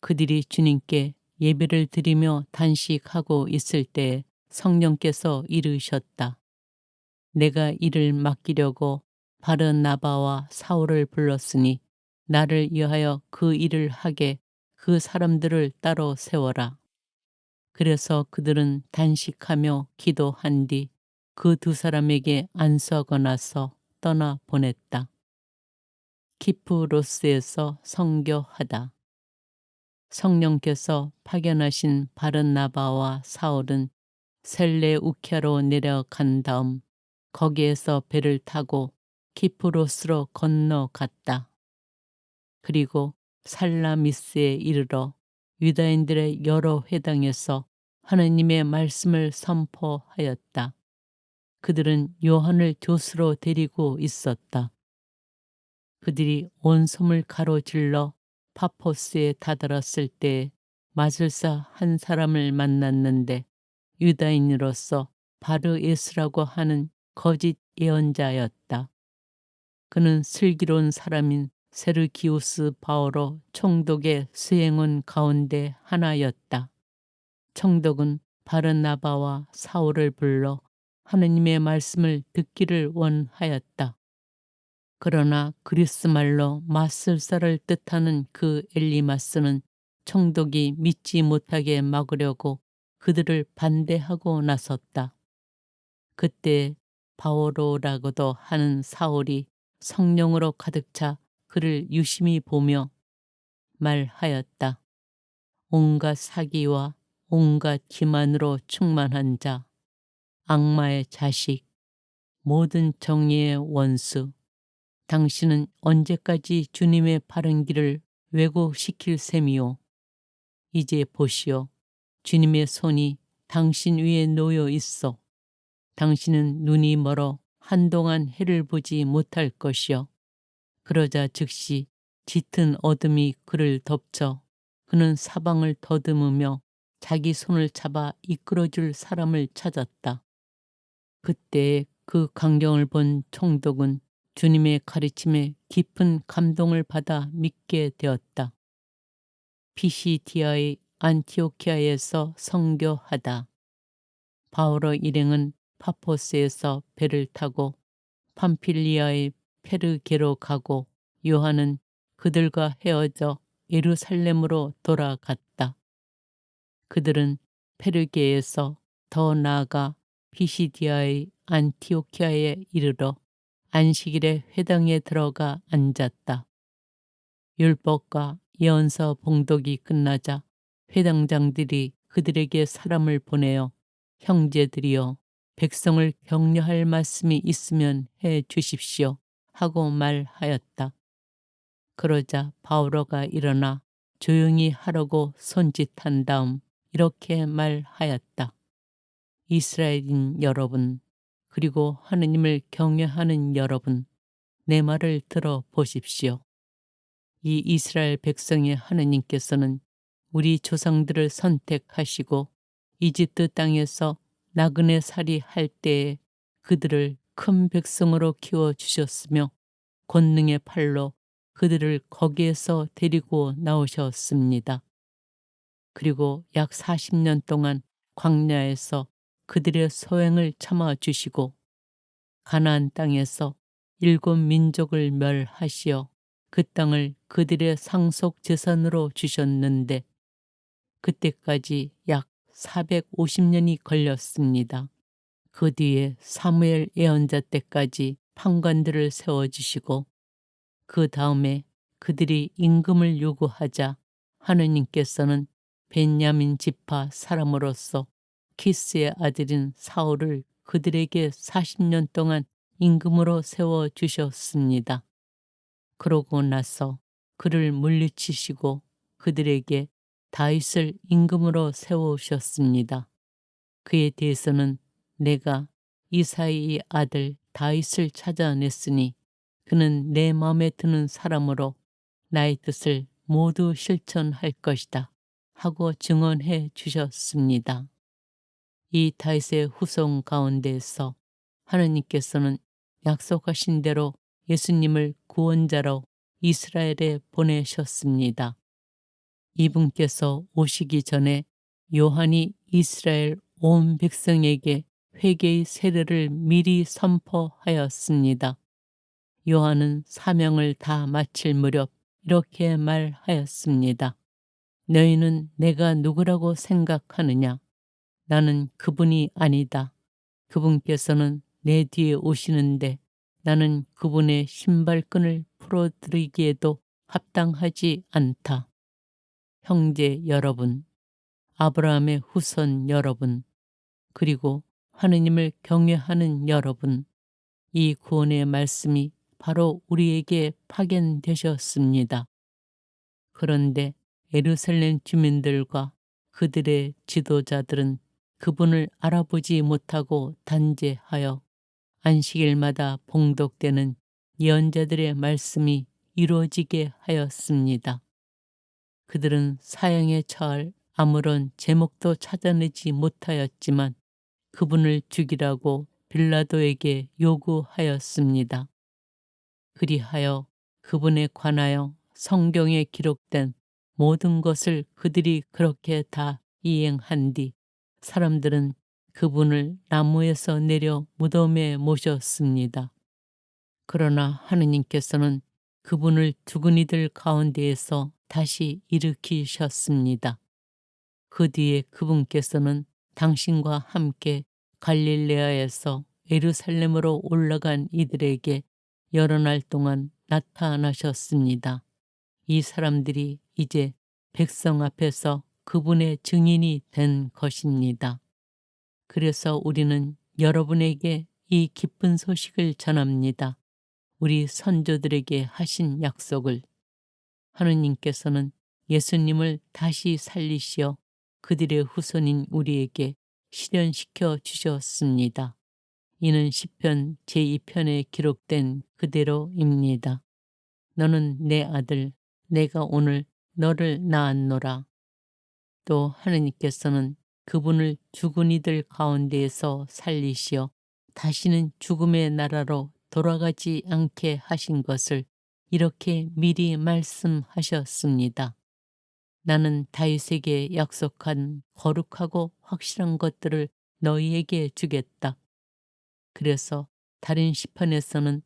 A: 그들이 주님께 예배를 드리며 단식하고 있을 때에 성령께서 이르셨다. 내가 이를 맡기려고 바르나바와 사울을 불렀으니 나를 위하여 그 일을 하게 그 사람들을 따로 세워라. 그래서 그들은 단식하며 기도한 뒤 그 두 사람에게 안수하고 나서 떠나 보냈다. 키프로스에서 선교하다. 성령께서 파견하신 바르나바와 사울은 셀레우키아로 내려간 다음 거기에서 배를 타고 키프로스로 건너갔다. 그리고 살라미스에 이르러 유다인들의 여러 회당에서 하느님의 말씀을 선포하였다. 그들은 요한을 교수로 데리고 있었다. 그들이 온 섬을 가로질러 파포스에 다다랐을 때 마술사 한 사람을 만났는데 유다인으로서 바르예스라고 하는 거짓 예언자였다. 그는 슬기로운 사람인 세르기우스 바오로 총독의 수행원 가운데 하나였다. 총독은 바르나바와 사울을 불러 하느님의 말씀을 듣기를 원하였다. 그러나 그리스 말로 마술사를 뜻하는 그 엘리마스는 총독이 믿지 못하게 막으려고 그들을 반대하고 나섰다. 그때 바오로라고도 하는 사울이 성령으로 가득 차 그를 유심히 보며 말하였다. 온갖 사기와 온갖 기만으로 충만한 자, 악마의 자식, 모든 정의의 원수, 당신은 언제까지 주님의 바른 길을 왜곡시킬 셈이요. 이제 보시오. 주님의 손이 당신 위에 놓여 있어. 당신은 눈이 멀어 한동안 해를 보지 못할 것이요. 그러자 즉시 짙은 어둠이 그를 덮쳐 그는 사방을 더듬으며 자기 손을 잡아 이끌어줄 사람을 찾았다. 그때 그 광경을 본 총독은 주님의 가르침에 깊은 감동을 받아 믿게 되었다. 피시디아의 안티오키아에서 선교하다. 바오로 일행은 파포스에서 배를 타고 팜필리아의 페르게로 가고 요한은 그들과 헤어져 예루살렘으로 돌아갔다. 그들은 페르게에서 더 나아가 피시디아의 안티오키아에 이르러 안식일에 회당에 들어가 앉았다. 율법과 예언서 봉독이 끝나자 회당장들이 그들에게 사람을 보내어 형제들이여 백성을 격려할 말씀이 있으면 해 주십시오 하고 말하였다. 그러자 바오로가 일어나 조용히 하라고 손짓한 다음 이렇게 말하였다. 이스라엘인 여러분, 그리고 하느님을 경외하는 여러분, 내 말을 들어 보십시오. 이 이스라엘 백성의 하느님께서는 우리 조상들을 선택하시고 이집트 땅에서 나그네 살이 할 때에 그들을 큰 백성으로 키워 주셨으며 권능의 팔로 그들을 거기에서 데리고 나오셨습니다. 그리고 약 40년 동안 광야에서 그들의 소행을 참아 주시고 가나안 땅에서 7민족을 멸하시어 그 땅을 그들의 상속 재산으로 주셨는데 그때까지 약 450년이 걸렸습니다. 그 뒤에 사무엘 예언자 때까지 판관들을 세워주시고 그 다음에 그들이 임금을 요구하자 하느님께서는 벤야민 지파 사람으로서 키스의 아들인 사울을 그들에게 40년 동안 임금으로 세워주셨습니다. 그러고 나서 그를 물리치시고 그들에게 다윗을 임금으로 세우셨습니다. 그에 대해서는 내가 이사이의 아들 다윗을 찾아냈으니 그는 내 마음에 드는 사람으로 나의 뜻을 모두 실천할 것이다 하고 증언해 주셨습니다. 이 다윗의 후손 가운데에서 하느님께서는 약속하신 대로 예수님을 구원자로 이스라엘에 보내셨습니다. 이분께서 오시기 전에 요한이 이스라엘 온 백성에게 회개의 세례를 미리 선포하였습니다. 요한은 사명을 다 마칠 무렵 이렇게 말하였습니다. 너희는 내가 누구라고 생각하느냐? 나는 그분이 아니다. 그분께서는 내 뒤에 오시는데 나는 그분의 신발끈을 풀어드리기에도 합당하지 않다. 형제 여러분, 아브라함의 후손 여러분, 그리고 하느님을 경외하는 여러분, 이 구원의 말씀이 바로 우리에게 파견되셨습니다. 그런데 예루살렘 주민들과 그들의 지도자들은 그분을 알아보지 못하고 단죄하여 안식일마다 봉독되는 예언자들의 말씀이 이루어지게 하였습니다. 그들은 사형에 처할 아무런 제목도 찾아내지 못하였지만 그분을 죽이라고 빌라도에게 요구하였습니다. 그리하여 그분에 관하여 성경에 기록된 모든 것을 그들이 그렇게 다 이행한 뒤 사람들은 그분을 나무에서 내려 무덤에 모셨습니다. 그러나 하느님께서는 그분을 죽은 이들 가운데에서 다시 일으키셨습니다. 그 뒤에 그분께서는 당신과 함께 갈릴레아에서 예루살렘으로 올라간 이들에게 여러 날 동안 나타나셨습니다. 이 사람들이 이제 백성 앞에서 그분의 증인이 된 것입니다. 그래서 우리는 여러분에게 이 기쁜 소식을 전합니다. 우리 선조들에게 하신 약속을 하느님께서는 예수님을 다시 살리시어 그들의 후손인 우리에게 실현시켜 주셨습니다. 이는 시편 제2편에 기록된 그대로입니다. 너는 내 아들, 내가 오늘 너를 낳았노라. 또 하느님께서는 그분을 죽은 이들 가운데에서 살리시어 다시는 죽음의 나라로 돌아가지 않게 하신 것을 이렇게 미리 말씀하셨습니다. 나는 다윗에게 약속한 거룩하고 확실한 것들을 너희에게 주겠다. 그래서 다른 시편에서는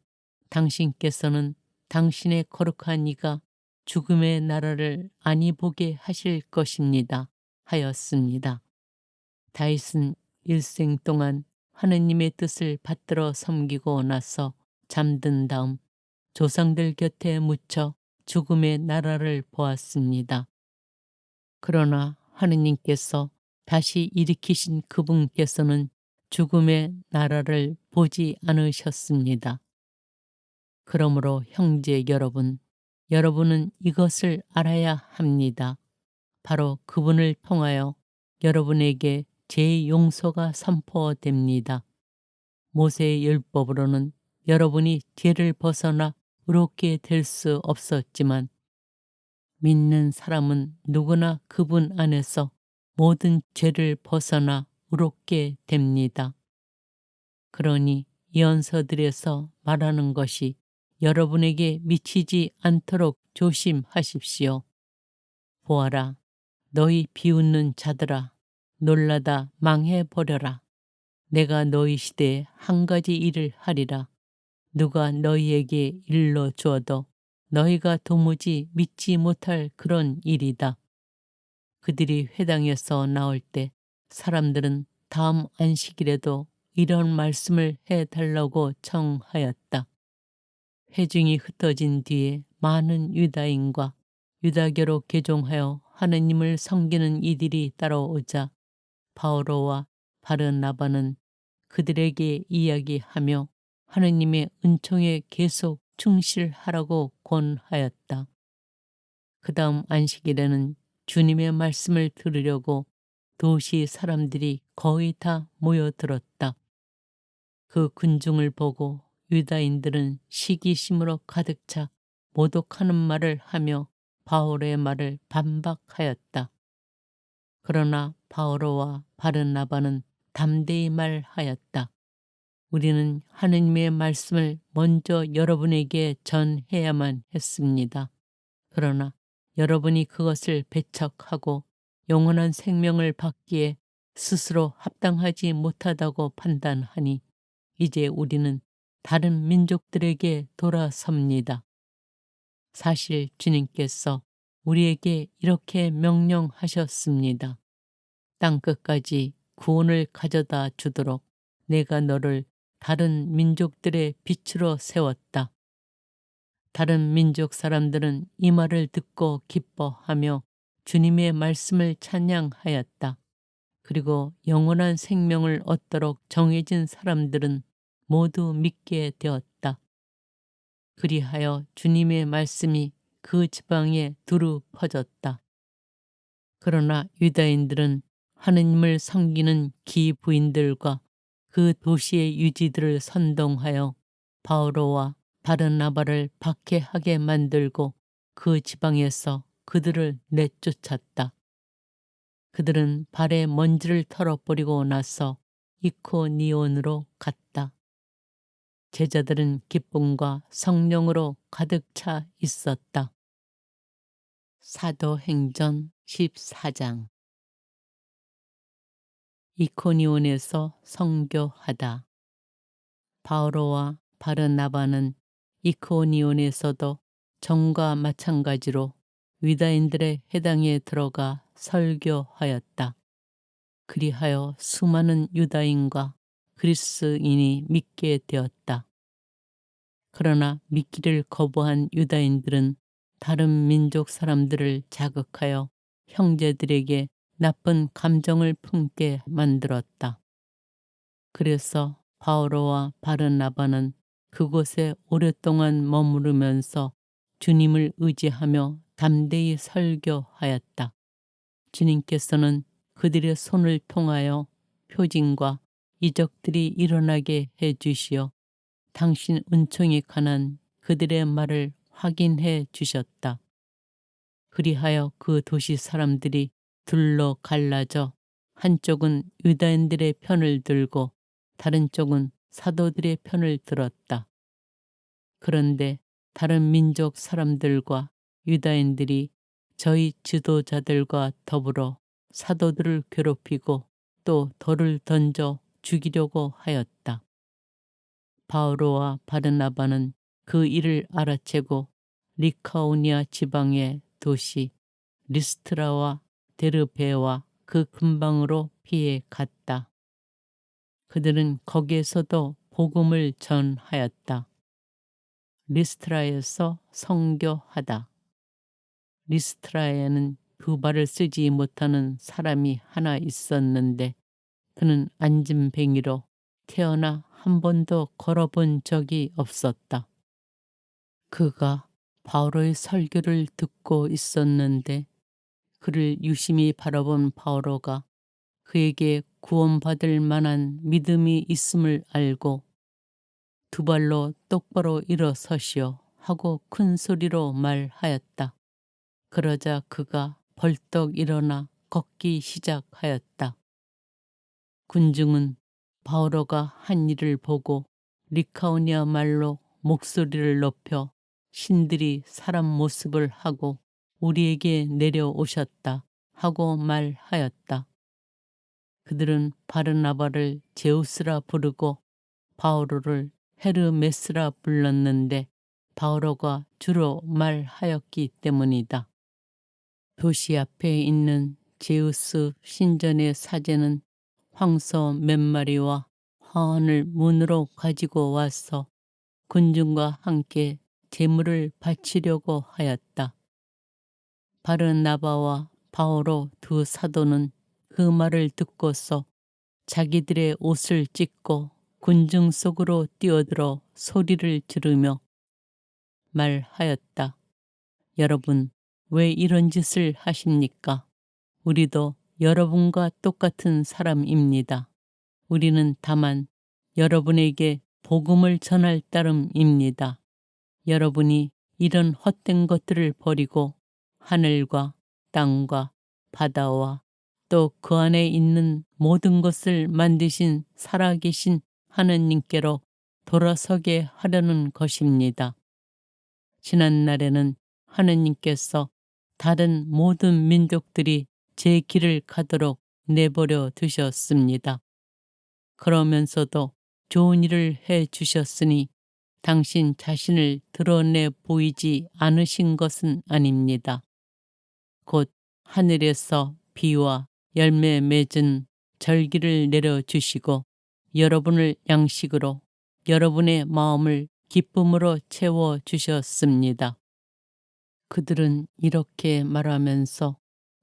A: 당신께서는 당신의 거룩한 이가 죽음의 나라를 아니 보게 하실 것입니다. 하였습니다. 다윗은 일생 동안 하느님의 뜻을 받들어 섬기고 나서 잠든 다음 조상들 곁에 묻혀 죽음의 나라를 보았습니다. 그러나 하느님께서 다시 일으키신 그분께서는 죽음의 나라를 보지 않으셨습니다. 그러므로 형제 여러분, 여러분은 이것을 알아야 합니다. 바로 그분을 통하여 여러분에게 죄의 용서가 선포됩니다. 모세의 율법으로는 여러분이 죄를 벗어나 의롭게 될 수 없었지만 믿는 사람은 누구나 그분 안에서 모든 죄를 벗어나 의롭게 됩니다. 그러니 예언서들에서 말하는 것이 여러분에게 미치지 않도록 조심하십시오. 보아라, 너희 비웃는 자들아, 놀라다 망해버려라. 내가 너희 시대에 한 가지 일을 하리라. 누가 너희에게 일러 주어도 너희가 도무지 믿지 못할 그런 일이다. 그들이 회당에서 나올 때 사람들은 다음 안식일에도 이런 말씀을 해달라고 청하였다. 회중이 흩어진 뒤에 많은 유다인과 유다교로 개종하여 하느님을 섬기는 이들이 따라오자 바오로와 바르나바는 그들에게 이야기하며 하느님의 은총에 계속 충실하라고 권하였다. 그 다음 안식일에는 주님의 말씀을 들으려고 도시 사람들이 거의 다 모여들었다. 그 군중을 보고 유다인들은 시기심으로 가득 차 모독하는 말을 하며 바오로의 말을 반박하였다. 그러나 바오로와 바르나바는 담대히 말하였다. 우리는 하느님의 말씀을 먼저 여러분에게 전해야만 했습니다. 그러나 여러분이 그것을 배척하고 영원한 생명을 받기에 스스로 합당하지 못하다고 판단하니 이제 우리는 다른 민족들에게 돌아섭니다. 사실 주님께서 우리에게 이렇게 명령하셨습니다. 땅끝까지 구원을 가져다 주도록 내가 너를 다른 민족들의 빛으로 세웠다. 다른 민족 사람들은 이 말을 듣고 기뻐하며 주님의 말씀을 찬양하였다. 그리고 영원한 생명을 얻도록 정해진 사람들은 모두 믿게 되었다. 그리하여 주님의 말씀이 그 지방에 두루 퍼졌다. 그러나 유다인들은 하느님을 섬기는 기부인들과 그 도시의 유지들을 선동하여 바오로와 바르나바를 박해하게 만들고 그 지방에서 그들을 내쫓았다. 그들은 발에 먼지를 털어버리고 나서 이코니온으로 갔다. 제자들은 기쁨과 성령으로 가득 차 있었다. 사도행전 14장. 이코니온에서 선교하다. 바오로와 바르나바는 이코니온에서도 전과 마찬가지로 유다인들의 회당에 들어가 설교하였다. 그리하여 수많은 유다인과 그리스인이 믿게 되었다. 그러나 믿기를 거부한 유다인들은 다른 민족 사람들을 자극하여 형제들에게 나쁜 감정을 품게 만들었다. 그래서 바오로와 바르나바는 그곳에 오랫동안 머무르면서 주님을 의지하며 담대히 설교하였다. 주님께서는 그들의 손을 통하여 표징과 이적들이 일어나게 해주시어 당신 은총에 관한 그들의 말을 확인해 주셨다. 그리하여 그 도시 사람들이 둘로 갈라져 한쪽은 유다인들의 편을 들고 다른 쪽은 사도들의 편을 들었다. 그런데 다른 민족 사람들과 유다인들이 저희 지도자들과 더불어 사도들을 괴롭히고 또 돌을 던져 죽이려고 하였다. 바오로와 바르나바는 그 일을 알아채고 리카오니아 지방의 도시 리스트라와 데르베와 그 근방으로 피해 갔다. 그들은 거기에서도 복음을 전하였다. 리스트라에서 선교하다. 리스트라에는 두 발을 쓰지 못하는 사람이 하나 있었는데 그는 안진뱅이로 태어나 한 번도 걸어본 적이 없었다. 그가 바오로의 설교를 듣고 있었는데 그를 유심히 바라본 바오로가 그에게 구원받을 만한 믿음이 있음을 알고 두 발로 똑바로 일어서시오 하고 큰 소리로 말하였다. 그러자 그가 벌떡 일어나 걷기 시작하였다. 군중은 바오로가 한 일을 보고 리카오니아 말로 목소리를 높여 신들이 사람 모습을 하고 우리에게 내려오셨다 하고 말하였다. 그들은 바르나바를 제우스라 부르고 바오로를 헤르메스라 불렀는데 바오로가 주로 말하였기 때문이다. 도시 앞에 있는 제우스 신전의 사제는 황소 몇 마리와 화환을 문으로 가지고 와서 군중과 함께 제물을 바치려고 하였다. 바르나바와 바오로 두 사도는 그 말을 듣고서 자기들의 옷을 찢고 군중 속으로 뛰어들어 소리를 지르며 말하였다. 여러분, 왜 이런 짓을 하십니까? 우리도 여러분과 똑같은 사람입니다. 우리는 다만 여러분에게 복음을 전할 따름입니다. 여러분이 이런 헛된 것들을 버리고 하늘과 땅과 바다와 또 그 안에 있는 모든 것을 만드신 살아계신 하느님께로 돌아서게 하려는 것입니다. 지난날에는 하느님께서 다른 모든 민족들이 제 길을 가도록 내버려 두셨습니다. 그러면서도 좋은 일을 해 주셨으니 당신 자신을 드러내 보이지 않으신 것은 아닙니다. 곧 하늘에서 비와 열매 맺은 절기를 내려주시고 여러분을 양식으로 여러분의 마음을 기쁨으로 채워주셨습니다. 그들은 이렇게 말하면서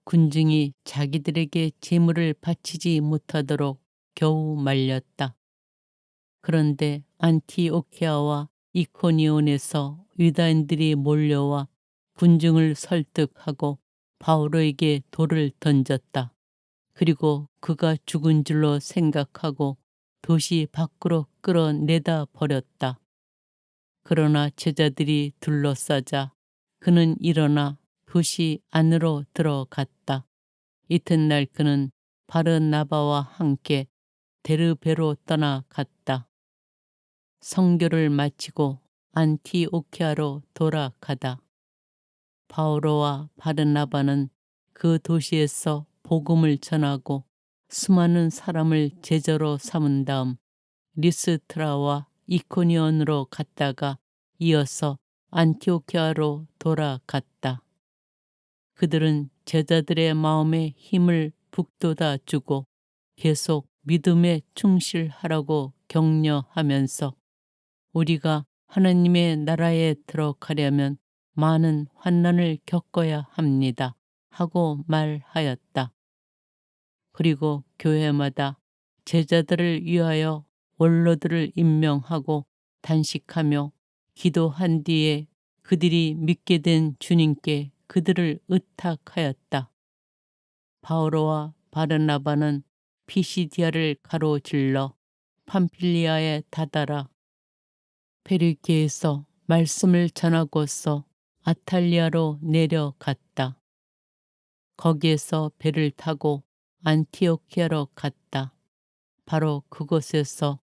A: 군중이 자기들에게 제물을 바치지 못하도록 겨우 말렸다. 그런데 안티오키아와 이코니온에서 유다인들이 몰려와 군중을 설득하고 바오로에게 돌을 던졌다. 그리고 그가 죽은 줄로 생각하고 도시 밖으로 끌어내다 버렸다. 그러나 제자들이 둘러싸자 그는 일어나 도시 안으로 들어갔다. 이튿날 그는 바르나바와 함께 데르베로 떠나갔다. 선교를 마치고 안티오키아로 돌아가다 바오로와 바르나바는 그 도시에서 복음을 전하고 수많은 사람을 제자로 삼은 다음 리스트라와 이코니온으로 갔다가 이어서 안티오키아로 돌아갔다. 그들은 제자들의 마음에 힘을 북돋아 주고 계속 믿음에 충실하라고 격려하면서 우리가 하나님의 나라에 들어가려면 많은 환난을 겪어야 합니다 하고 말하였다. 그리고 교회마다 제자들을 위하여 원로들을 임명하고 단식하며 기도한 뒤에 그들이 믿게 된 주님께 그들을 의탁하였다. 바오로와 바르나바는 피시디아를 가로질러 팜필리아에 다다라 페르게에서 말씀을 전하고서 아탈리아로 내려갔다. 거기에서 배를 타고 안티오키아로 갔다. 바로 그곳에서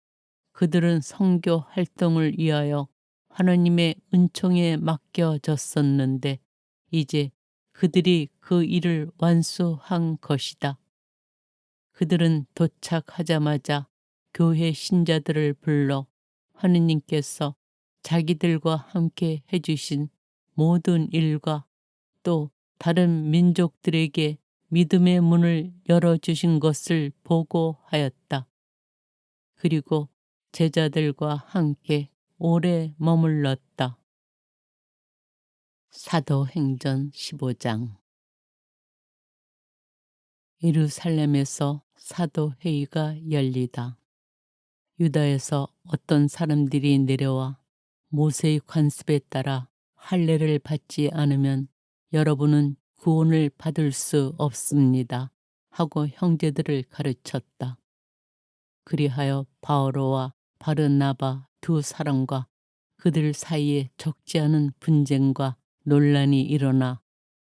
A: 그들은 선교 활동을 위하여 하나님의 은총에 맡겨졌었는데 이제 그들이 그 일을 완수한 것이다. 그들은 도착하자마자 교회 신자들을 불러 하느님께서 자기들과 함께 해주신 모든 일과 또 다른 민족들에게 믿음의 문을 열어주신 것을 보고하였다. 그리고 제자들과 함께 오래 머물렀다. 사도행전 15장. 예루살렘에서 사도회의가 열리다. 유다에서 어떤 사람들이 내려와 모세의 관습에 따라 할례를 받지 않으면 여러분은 구원을 받을 수 없습니다 하고 형제들을 가르쳤다. 그리하여 바오로와 바르나바 두 사람과 그들 사이에 적지 않은 분쟁과 논란이 일어나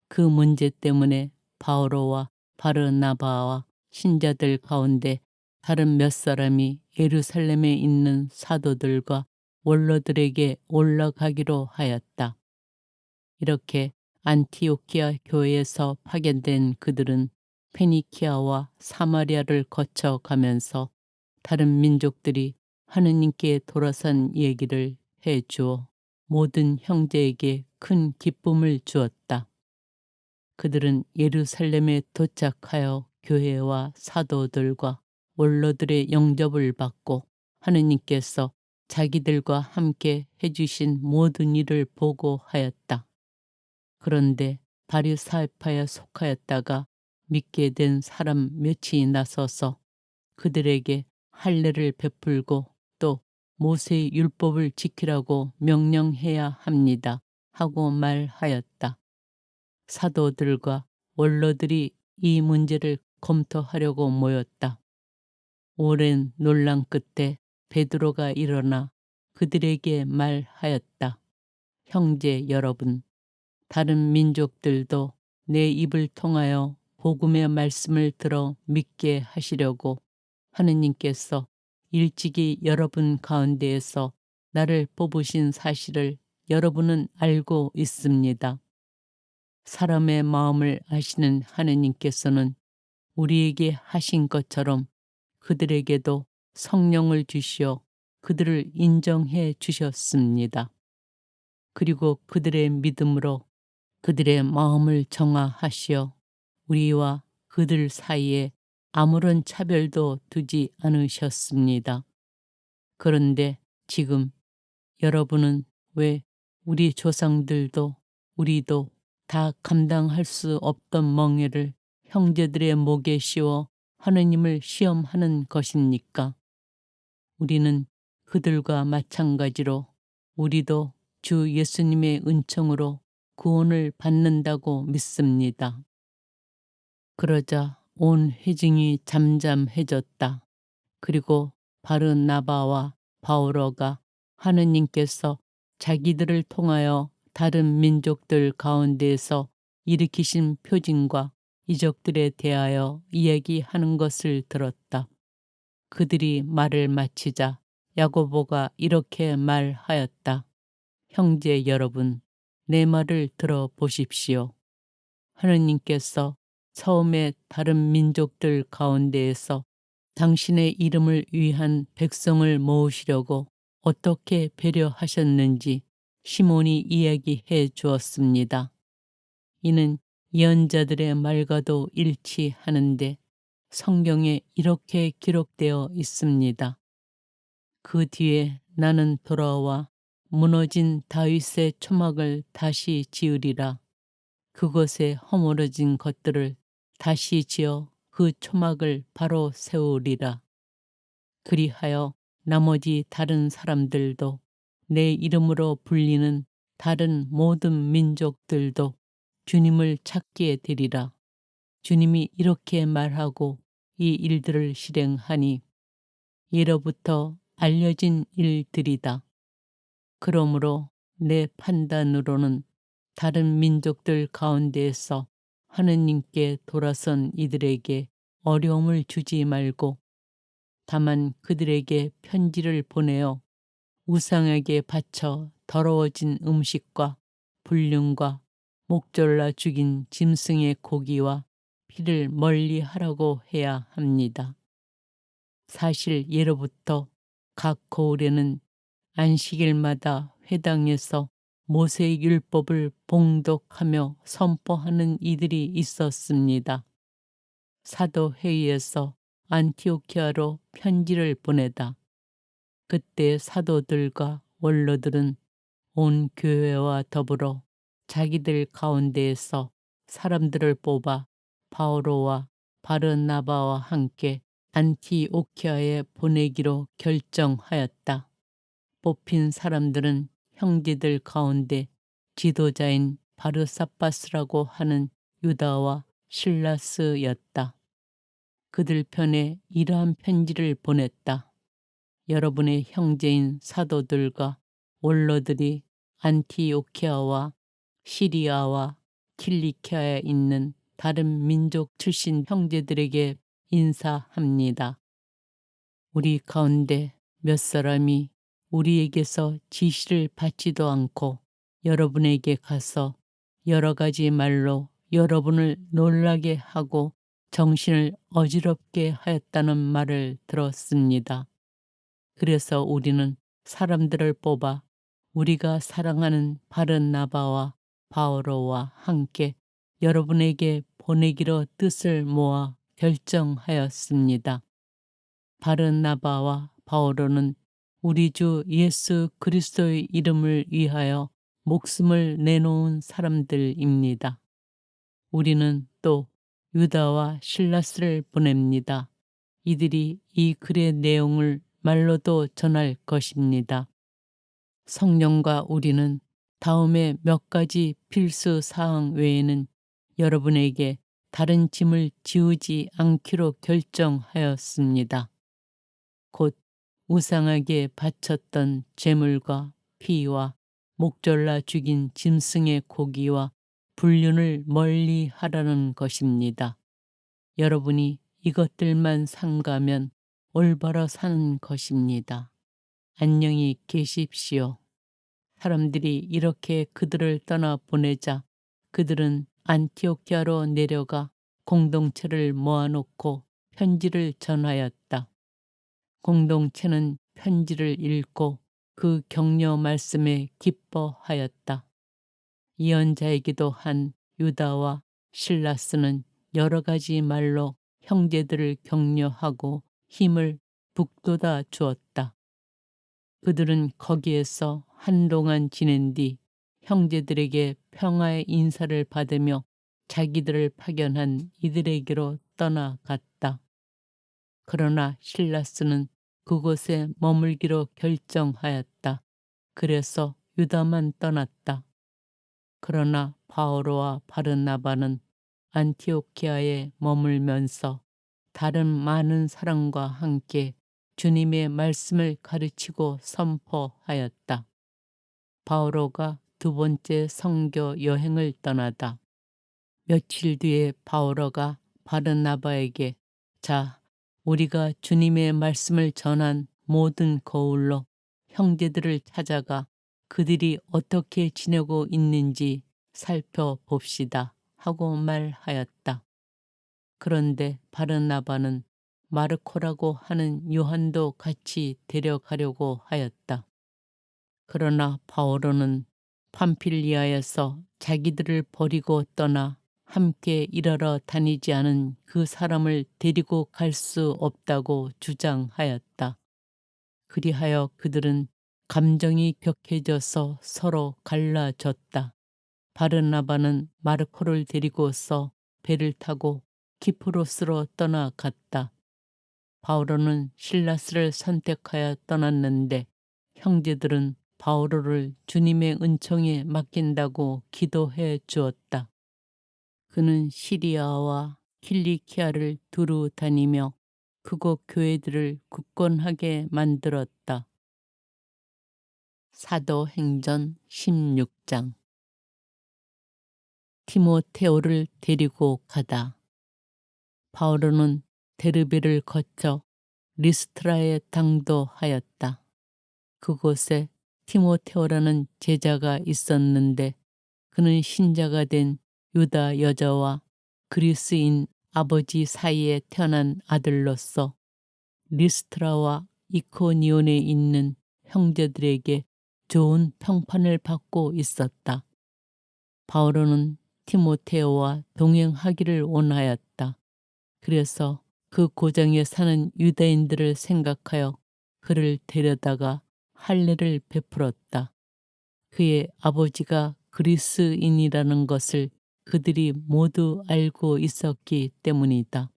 A: 그 문제 때문에 바오로와 바르나바와 신자들 가운데 다른 몇 사람이 예루살렘에 있는 사도들과 원로들에게 올라가기로 하였다. 이렇게 안티오키아 교회에서 파견된 그들은 페니키아와 사마리아를 거쳐가면서 다른 민족들이 하느님께 돌아선 얘기를 해주어 모든 형제에게 큰 기쁨을 주었다. 그들은 예루살렘에 도착하여 교회와 사도들과 원로들의 영접을 받고 하느님께서 자기들과 함께 해주신 모든 일을 보고하였다. 그런데 바리사파에 속하였다가 믿게 된 사람 몇이 나서서 그들에게 할례를 베풀고 또 모세의 율법을 지키라고 명령해야 합니다 하고 말하였다. 사도들과 원로들이 이 문제를 검토하려고 모였다. 오랜 논란 끝에 베드로가 일어나 그들에게 말하였다. 형제 여러분, 다른 민족들도 내 입을 통하여 복음의 말씀을 들어 믿게 하시려고 하느님께서 일찍이 여러분 가운데에서 나를 뽑으신 사실을 여러분은 알고 있습니다. 사람의 마음을 아시는 하느님께서는 우리에게 하신 것처럼 그들에게도 성령을 주시어 그들을 인정해 주셨습니다. 그리고 그들의 믿음으로 그들의 마음을 정화하시어 우리와 그들 사이에 아무런 차별도 두지 않으셨습니다. 그런데 지금 여러분은 왜 우리 조상들도 우리도 다 감당할 수 없던 멍에를 형제들의 목에 씌워 하느님을 시험하는 것입니까? 우리는 그들과 마찬가지로 우리도 주 예수님의 은총으로 구원을 받는다고 믿습니다. 그러자 온 회중이 잠잠해졌다. 그리고 바르나바와 바오로가 하느님께서 자기들을 통하여 다른 민족들 가운데에서 일으키신 표징과 이적들에 대하여 이야기하는 것을 들었다. 그들이 말을 마치자 야고보가 이렇게 말하였다. 형제 여러분, 내 말을 들어보십시오. 하느님께서 처음에 다른 민족들 가운데에서 당신의 이름을 위한 백성을 모으시려고 어떻게 배려하셨는지 시몬이 이야기해 주었습니다. 이는 예언자들의 말과도 일치하는데 성경에 이렇게 기록되어 있습니다. 그 뒤에 나는 돌아와 무너진 다윗의 초막을 다시 지으리라. 그것에 허물어진 것들을 다시 지어 그 초막을 바로 세우리라. 그리하여 나머지 다른 사람들도 내 이름으로 불리는 다른 모든 민족들도 주님을 찾게 되리라. 주님이 이렇게 말하고 이 일들을 실행하니 예로부터 알려진 일들이다. 그러므로 내 판단으로는 다른 민족들 가운데에서 하느님께 돌아선 이들에게 어려움을 주지 말고 다만 그들에게 편지를 보내어 우상에게 바쳐 더러워진 음식과 불륜과 목졸라 죽인 짐승의 고기와 피를 멀리 하라고 해야 합니다. 사실 예로부터 각 고을에는 안식일마다 회당에서 모세의 율법을 봉독하며 선포하는 이들이 있었습니다. 사도회의에서 안티오키아로 편지를 보내다 그때 사도들과 원로들은 온 교회와 더불어 자기들 가운데에서 사람들을 뽑아 바오로와 바르나바와 함께 안티오키아에 보내기로 결정하였다. 뽑힌 사람들은 형제들 가운데 지도자인 바르사바스라고 하는 유다와 실라스였다. 그들 편에 이러한 편지를 보냈다. 여러분의 형제인 사도들과 원로들이 안티오키아와 시리아와 킬리키아에 있는 다른 민족 출신 형제들에게 인사합니다. 우리 가운데 몇 사람이 우리에게서 지시를 받지도 않고 여러분에게 가서 여러 가지 말로 여러분을 놀라게 하고 정신을 어지럽게 하였다는 말을 들었습니다. 그래서 우리는 사람들을 뽑아 우리가 사랑하는 바르나바와 바오로와 함께 여러분에게 보내기로 뜻을 모아 결정하였습니다. 바르나바와 바오로는 우리 주 예수 그리스도의 이름을 위하여 목숨을 내놓은 사람들입니다. 우리는 또 유다와 실라스를 보냅니다. 이들이 이 글의 내용을 말로도 전할 것입니다. 성령과 우리는 다음에 몇 가지 필수 사항 외에는 여러분에게 다른 짐을 지우지 않기로 결정하였습니다. 곧 우상에게 바쳤던 제물과 피와 목졸라 죽인 짐승의 고기와 불륜을 멀리 하라는 것입니다. 여러분이 이것들만 삼가면 올바로 사는 것입니다. 안녕히 계십시오. 사람들이 이렇게 그들을 떠나 보내자 그들은 안티오키아로 내려가 공동체를 모아놓고 편지를 전하였다. 공동체는 편지를 읽고 그 격려 말씀에 기뻐하였다. 예언자이기도 한 유다와 실라스는 여러 가지 말로 형제들을 격려하고 힘을 북돋아 주었다. 그들은 거기에서 한동안 지낸 뒤 형제들에게 평화의 인사를 받으며 자기들을 파견한 이들에게로 떠나갔다. 그러나 실라스는 그곳에 머물기로 결정하였다. 그래서 유다만 떠났다. 그러나 바오로와 바르나바는 안티오키아에 머물면서 다른 많은 사람과 함께 주님의 말씀을 가르치고 선포하였다. 바오로가 두 번째 선교 여행을 떠나다 며칠 뒤에 바오로가 바르나바에게 자, 우리가 주님의 말씀을 전한 모든 거울로 형제들을 찾아가 그들이 어떻게 지내고 있는지 살펴봅시다 하고 말하였다. 그런데 바르나바는 마르코라고 하는 요한도 같이 데려가려고 하였다. 그러나 바오로는 팜필리아에서 자기들을 버리고 떠나 함께 일하러 다니지 않은 그 사람을 데리고 갈 수 없다고 주장하였다. 그리하여 그들은 감정이 격해져서 서로 갈라졌다. 바르나바는 마르코를 데리고서 배를 타고 키프로스로 떠나갔다. 바오로는 실라스를 선택하여 떠났는데 형제들은 바오로를 주님의 은총에 맡긴다고 기도해 주었다. 그는 시리아와 킬리키아를 두루 다니며 그곳 교회들을 굳건하게 만들었다. 사도행전 16장 티모테오를 데리고 가다. 바오로는 데르베를 거쳐 리스트라에 당도하였다. 그곳에 티모테오라는 제자가 있었는데 그는 신자가 된 유다 여자와 그리스인 아버지 사이에 태어난 아들로서 리스트라와 이코니온에 있는 형제들에게 좋은 평판을 받고 있었다. 바오로는 티모테오와 동행하기를 원하였다. 그래서 그 고장에 사는 유대인들을 생각하여 그를 데려다가 할례를 베풀었다. 그의 아버지가 그리스인이라는 것을 그들이 모두 알고 있었기 때문이다.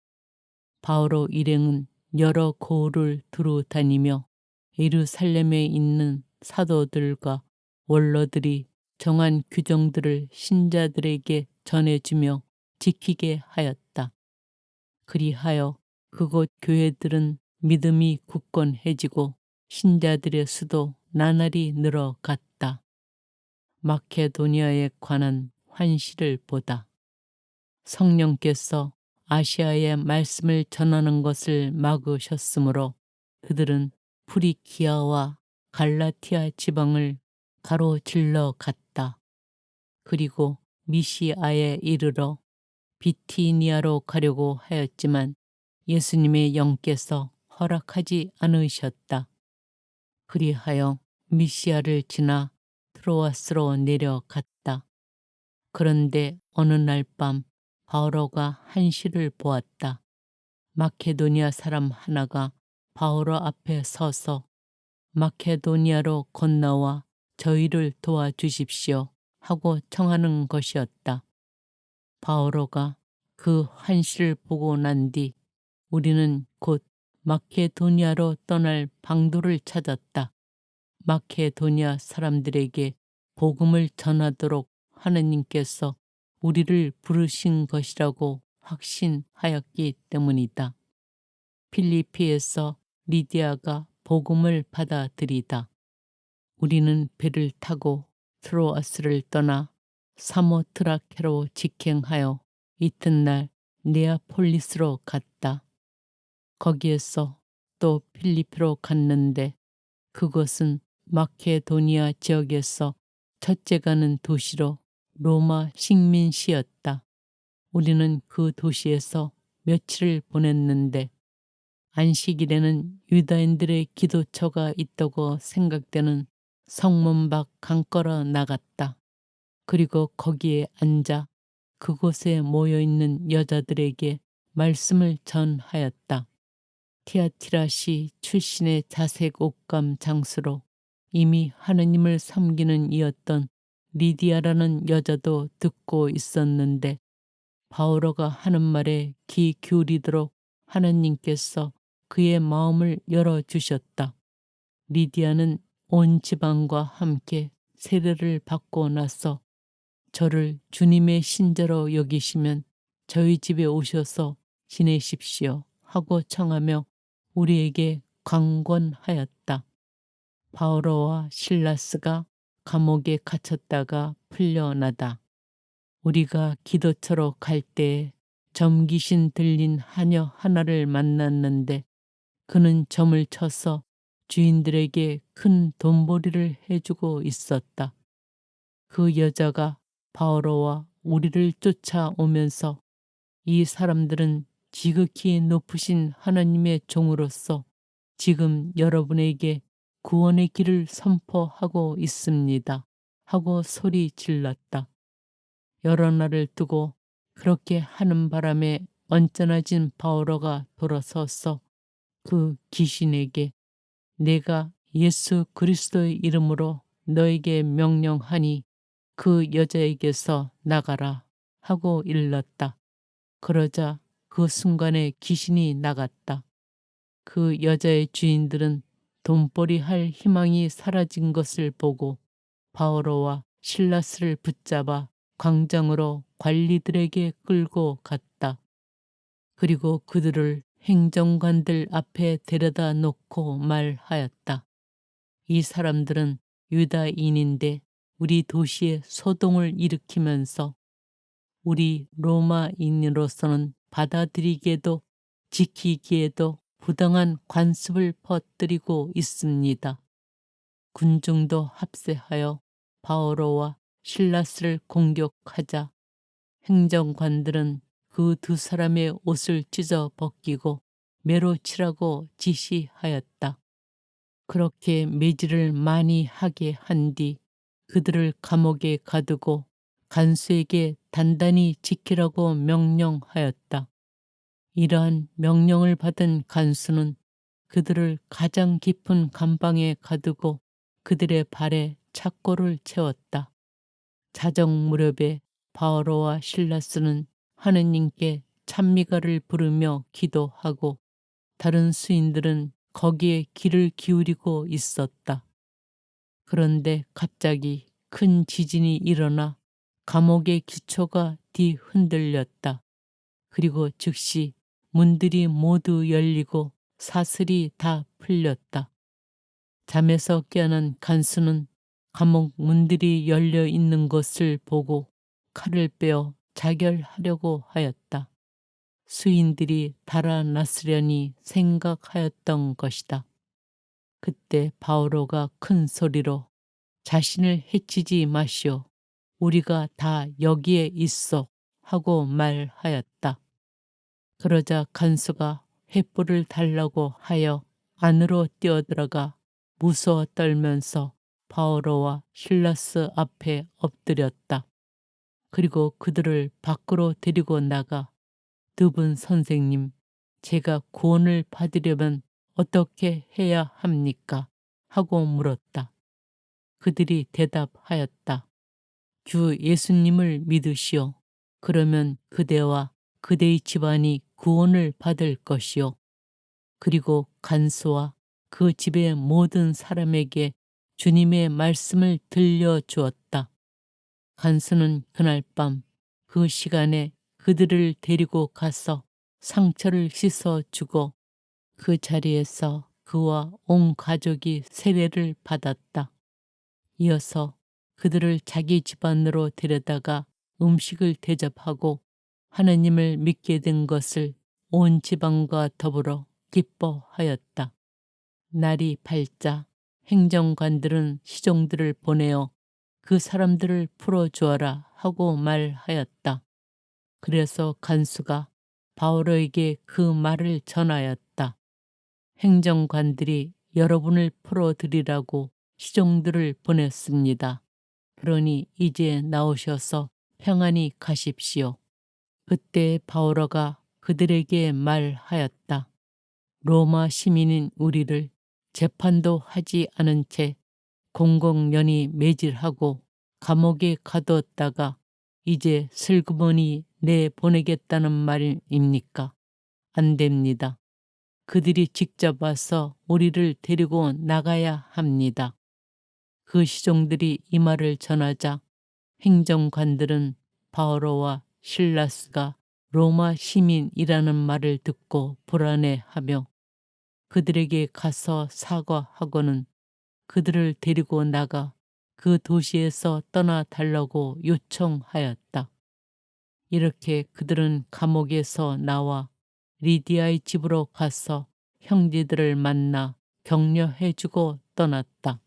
A: 바오로 일행은 여러 고을을 두루 다니며 예루살렘에 있는 사도들과 원로들이 정한 규정들을 신자들에게 전해주며 지키게 하였다. 그리하여 그곳 교회들은 믿음이 굳건해지고 신자들의 수도 나날이 늘어갔다. 마케도니아에 관한 환시를 보다. 성령께서 아시아에 말씀을 전하는 것을 막으셨으므로 그들은 프리기아와 갈라티아 지방을 가로질러 갔다. 그리고 미시아에 이르러 비티니아로 가려고 하였지만 예수님의 영께서 허락하지 않으셨다. 그리하여 미시아를 지나 트로아스로 내려갔다. 그런데 어느 날 밤 바오로가 한시를 보았다. 마케도니아 사람 하나가 바오로 앞에 서서 마케도니아로 건너와 저희를 도와주십시오 하고 청하는 것이었다. 바오로가 그 환시를 보고 난 뒤 우리는 곧 마케도니아로 떠날 방도를 찾았다. 마케도니아 사람들에게 복음을 전하도록 하느님께서 우리를 부르신 것이라고 확신하였기 때문이다. 필리피에서 리디아가 복음을 받아들이다. 우리는 배를 타고 트로아스를 떠나 사모트라케로 직행하여 이튿날 네아폴리스로 갔다. 거기에서 또 필리피로 갔는데 그것은 마케도니아 지역에서 첫째 가는 도시로 로마 식민시였다. 우리는 그 도시에서 며칠을 보냈는데 안식일에는 유다인들의 기도처가 있다고 생각되는 성문 밖 강가로 나갔다. 그리고 거기에 앉아 그곳에 모여있는 여자들에게 말씀을 전하였다. 티아티라시 출신의 자색 옷감 장수로 이미 하느님을 섬기는 이였던 리디아라는 여자도 듣고 있었는데 바오로가 하는 말에 귀 기울이도록 하느님께서 그의 마음을 열어주셨다. 리디아는 온 지방과 함께 세례를 받고 나서 저를 주님의 신자로 여기시면 저희 집에 오셔서 지내십시오 하고 청하며 우리에게 강권하였다. 바오로와 실라스가 감옥에 갇혔다가 풀려나다. 우리가 기도처로 갈 때에 점귀신 들린 하녀 하나를 만났는데 그는 점을 쳐서 주인들에게 큰 돈벌이를 해주고 있었다. 그 여자가 바오로와 우리를 쫓아오면서 이 사람들은 지극히 높으신 하나님의 종으로서 지금 여러분에게 구원의 길을 선포하고 있습니다. 하고 소리 질렀다. 여러 날을 두고 그렇게 하는 바람에 언짢아진 바오로가 돌아서서 그 귀신에게 내가 예수 그리스도의 이름으로 너에게 명령하니 그 여자에게서 나가라 하고 일렀다. 그러자 그 순간에 귀신이 나갔다. 그 여자의 주인들은 돈벌이 할 희망이 사라진 것을 보고 바오로와 실라스를 붙잡아 광장으로 관리들에게 끌고 갔다. 그리고 그들을 행정관들 앞에 데려다 놓고 말하였다. 이 사람들은 유다인인데 우리 도시에 소동을 일으키면서 우리 로마인으로서는 받아들이기에도 지키기에도 부당한 관습을 퍼뜨리고 있습니다. 군중도 합세하여 바오로와 실라스를 공격하자 행정관들은 그 두 사람의 옷을 찢어 벗기고 매로 치라고 지시하였다. 그렇게 매질을 많이 하게 한 뒤 그들을 감옥에 가두고 간수에게 단단히 지키라고 명령하였다. 이러한 명령을 받은 간수는 그들을 가장 깊은 감방에 가두고 그들의 발에 착고를 채웠다. 자정 무렵에 바오로와 실라스는 하느님께 찬미가를 부르며 기도하고 다른 수인들은 거기에 귀를 기울이고 있었다. 그런데 갑자기 큰 지진이 일어나 감옥의 기초가 뒤흔들렸다. 그리고 즉시 문들이 모두 열리고 사슬이 다 풀렸다. 잠에서 깨어난 간수는 감옥 문들이 열려 있는 것을 보고 칼을 빼어 자결하려고 하였다. 수인들이 달아났으려니 생각하였던 것이다. 그때 바오로가 큰 소리로 자신을 해치지 마시오. 우리가 다 여기에 있어 하고 말하였다. 그러자 간수가 횃불을 달라고 하여 안으로 뛰어들어가 무서워 떨면서 바오로와 실라스 앞에 엎드렸다. 그리고 그들을 밖으로 데리고 나가 두 분 선생님, 제가 구원을 받으려면 어떻게 해야 합니까? 하고 물었다. 그들이 대답하였다. 주 예수님을 믿으시오. 그러면 그대와 그대의 집안이 구원을 받을 것이요. 그리고 간수와 그 집의 모든 사람에게 주님의 말씀을 들려주었다. 간수는 그날 밤 그 시간에 그들을 데리고 가서 상처를 씻어주고 그 자리에서 그와 온 가족이 세례를 받았다. 이어서 그들을 자기 집안으로 데려다가 음식을 대접하고 하느님을 믿게 된 것을 온 지방과 더불어 기뻐하였다. 날이 밝자 행정관들은 시종들을 보내어 그 사람들을 풀어주어라 하고 말하였다. 그래서 간수가 바오로에게 그 말을 전하였다. 행정관들이 여러분을 풀어드리라고 시종들을 보냈습니다. 그러니 이제 나오셔서 평안히 가십시오. 그때 바오로가 그들에게 말하였다. 로마 시민인 우리를 재판도 하지 않은 채 공공연히 매질하고 감옥에 가두었다가 이제 슬그머니 내보내겠다는 말입니까? 안 됩니다. 그들이 직접 와서 우리를 데리고 나가야 합니다. 그 시종들이 이 말을 전하자 행정관들은 바오로와 실라스가 로마 시민이라는 말을 듣고 불안해하며 그들에게 가서 사과하고는 그들을 데리고 나가 그 도시에서 떠나 달라고 요청하였다. 이렇게 그들은 감옥에서 나와 리디아의 집으로 가서 형제들을 만나 격려해주고 떠났다.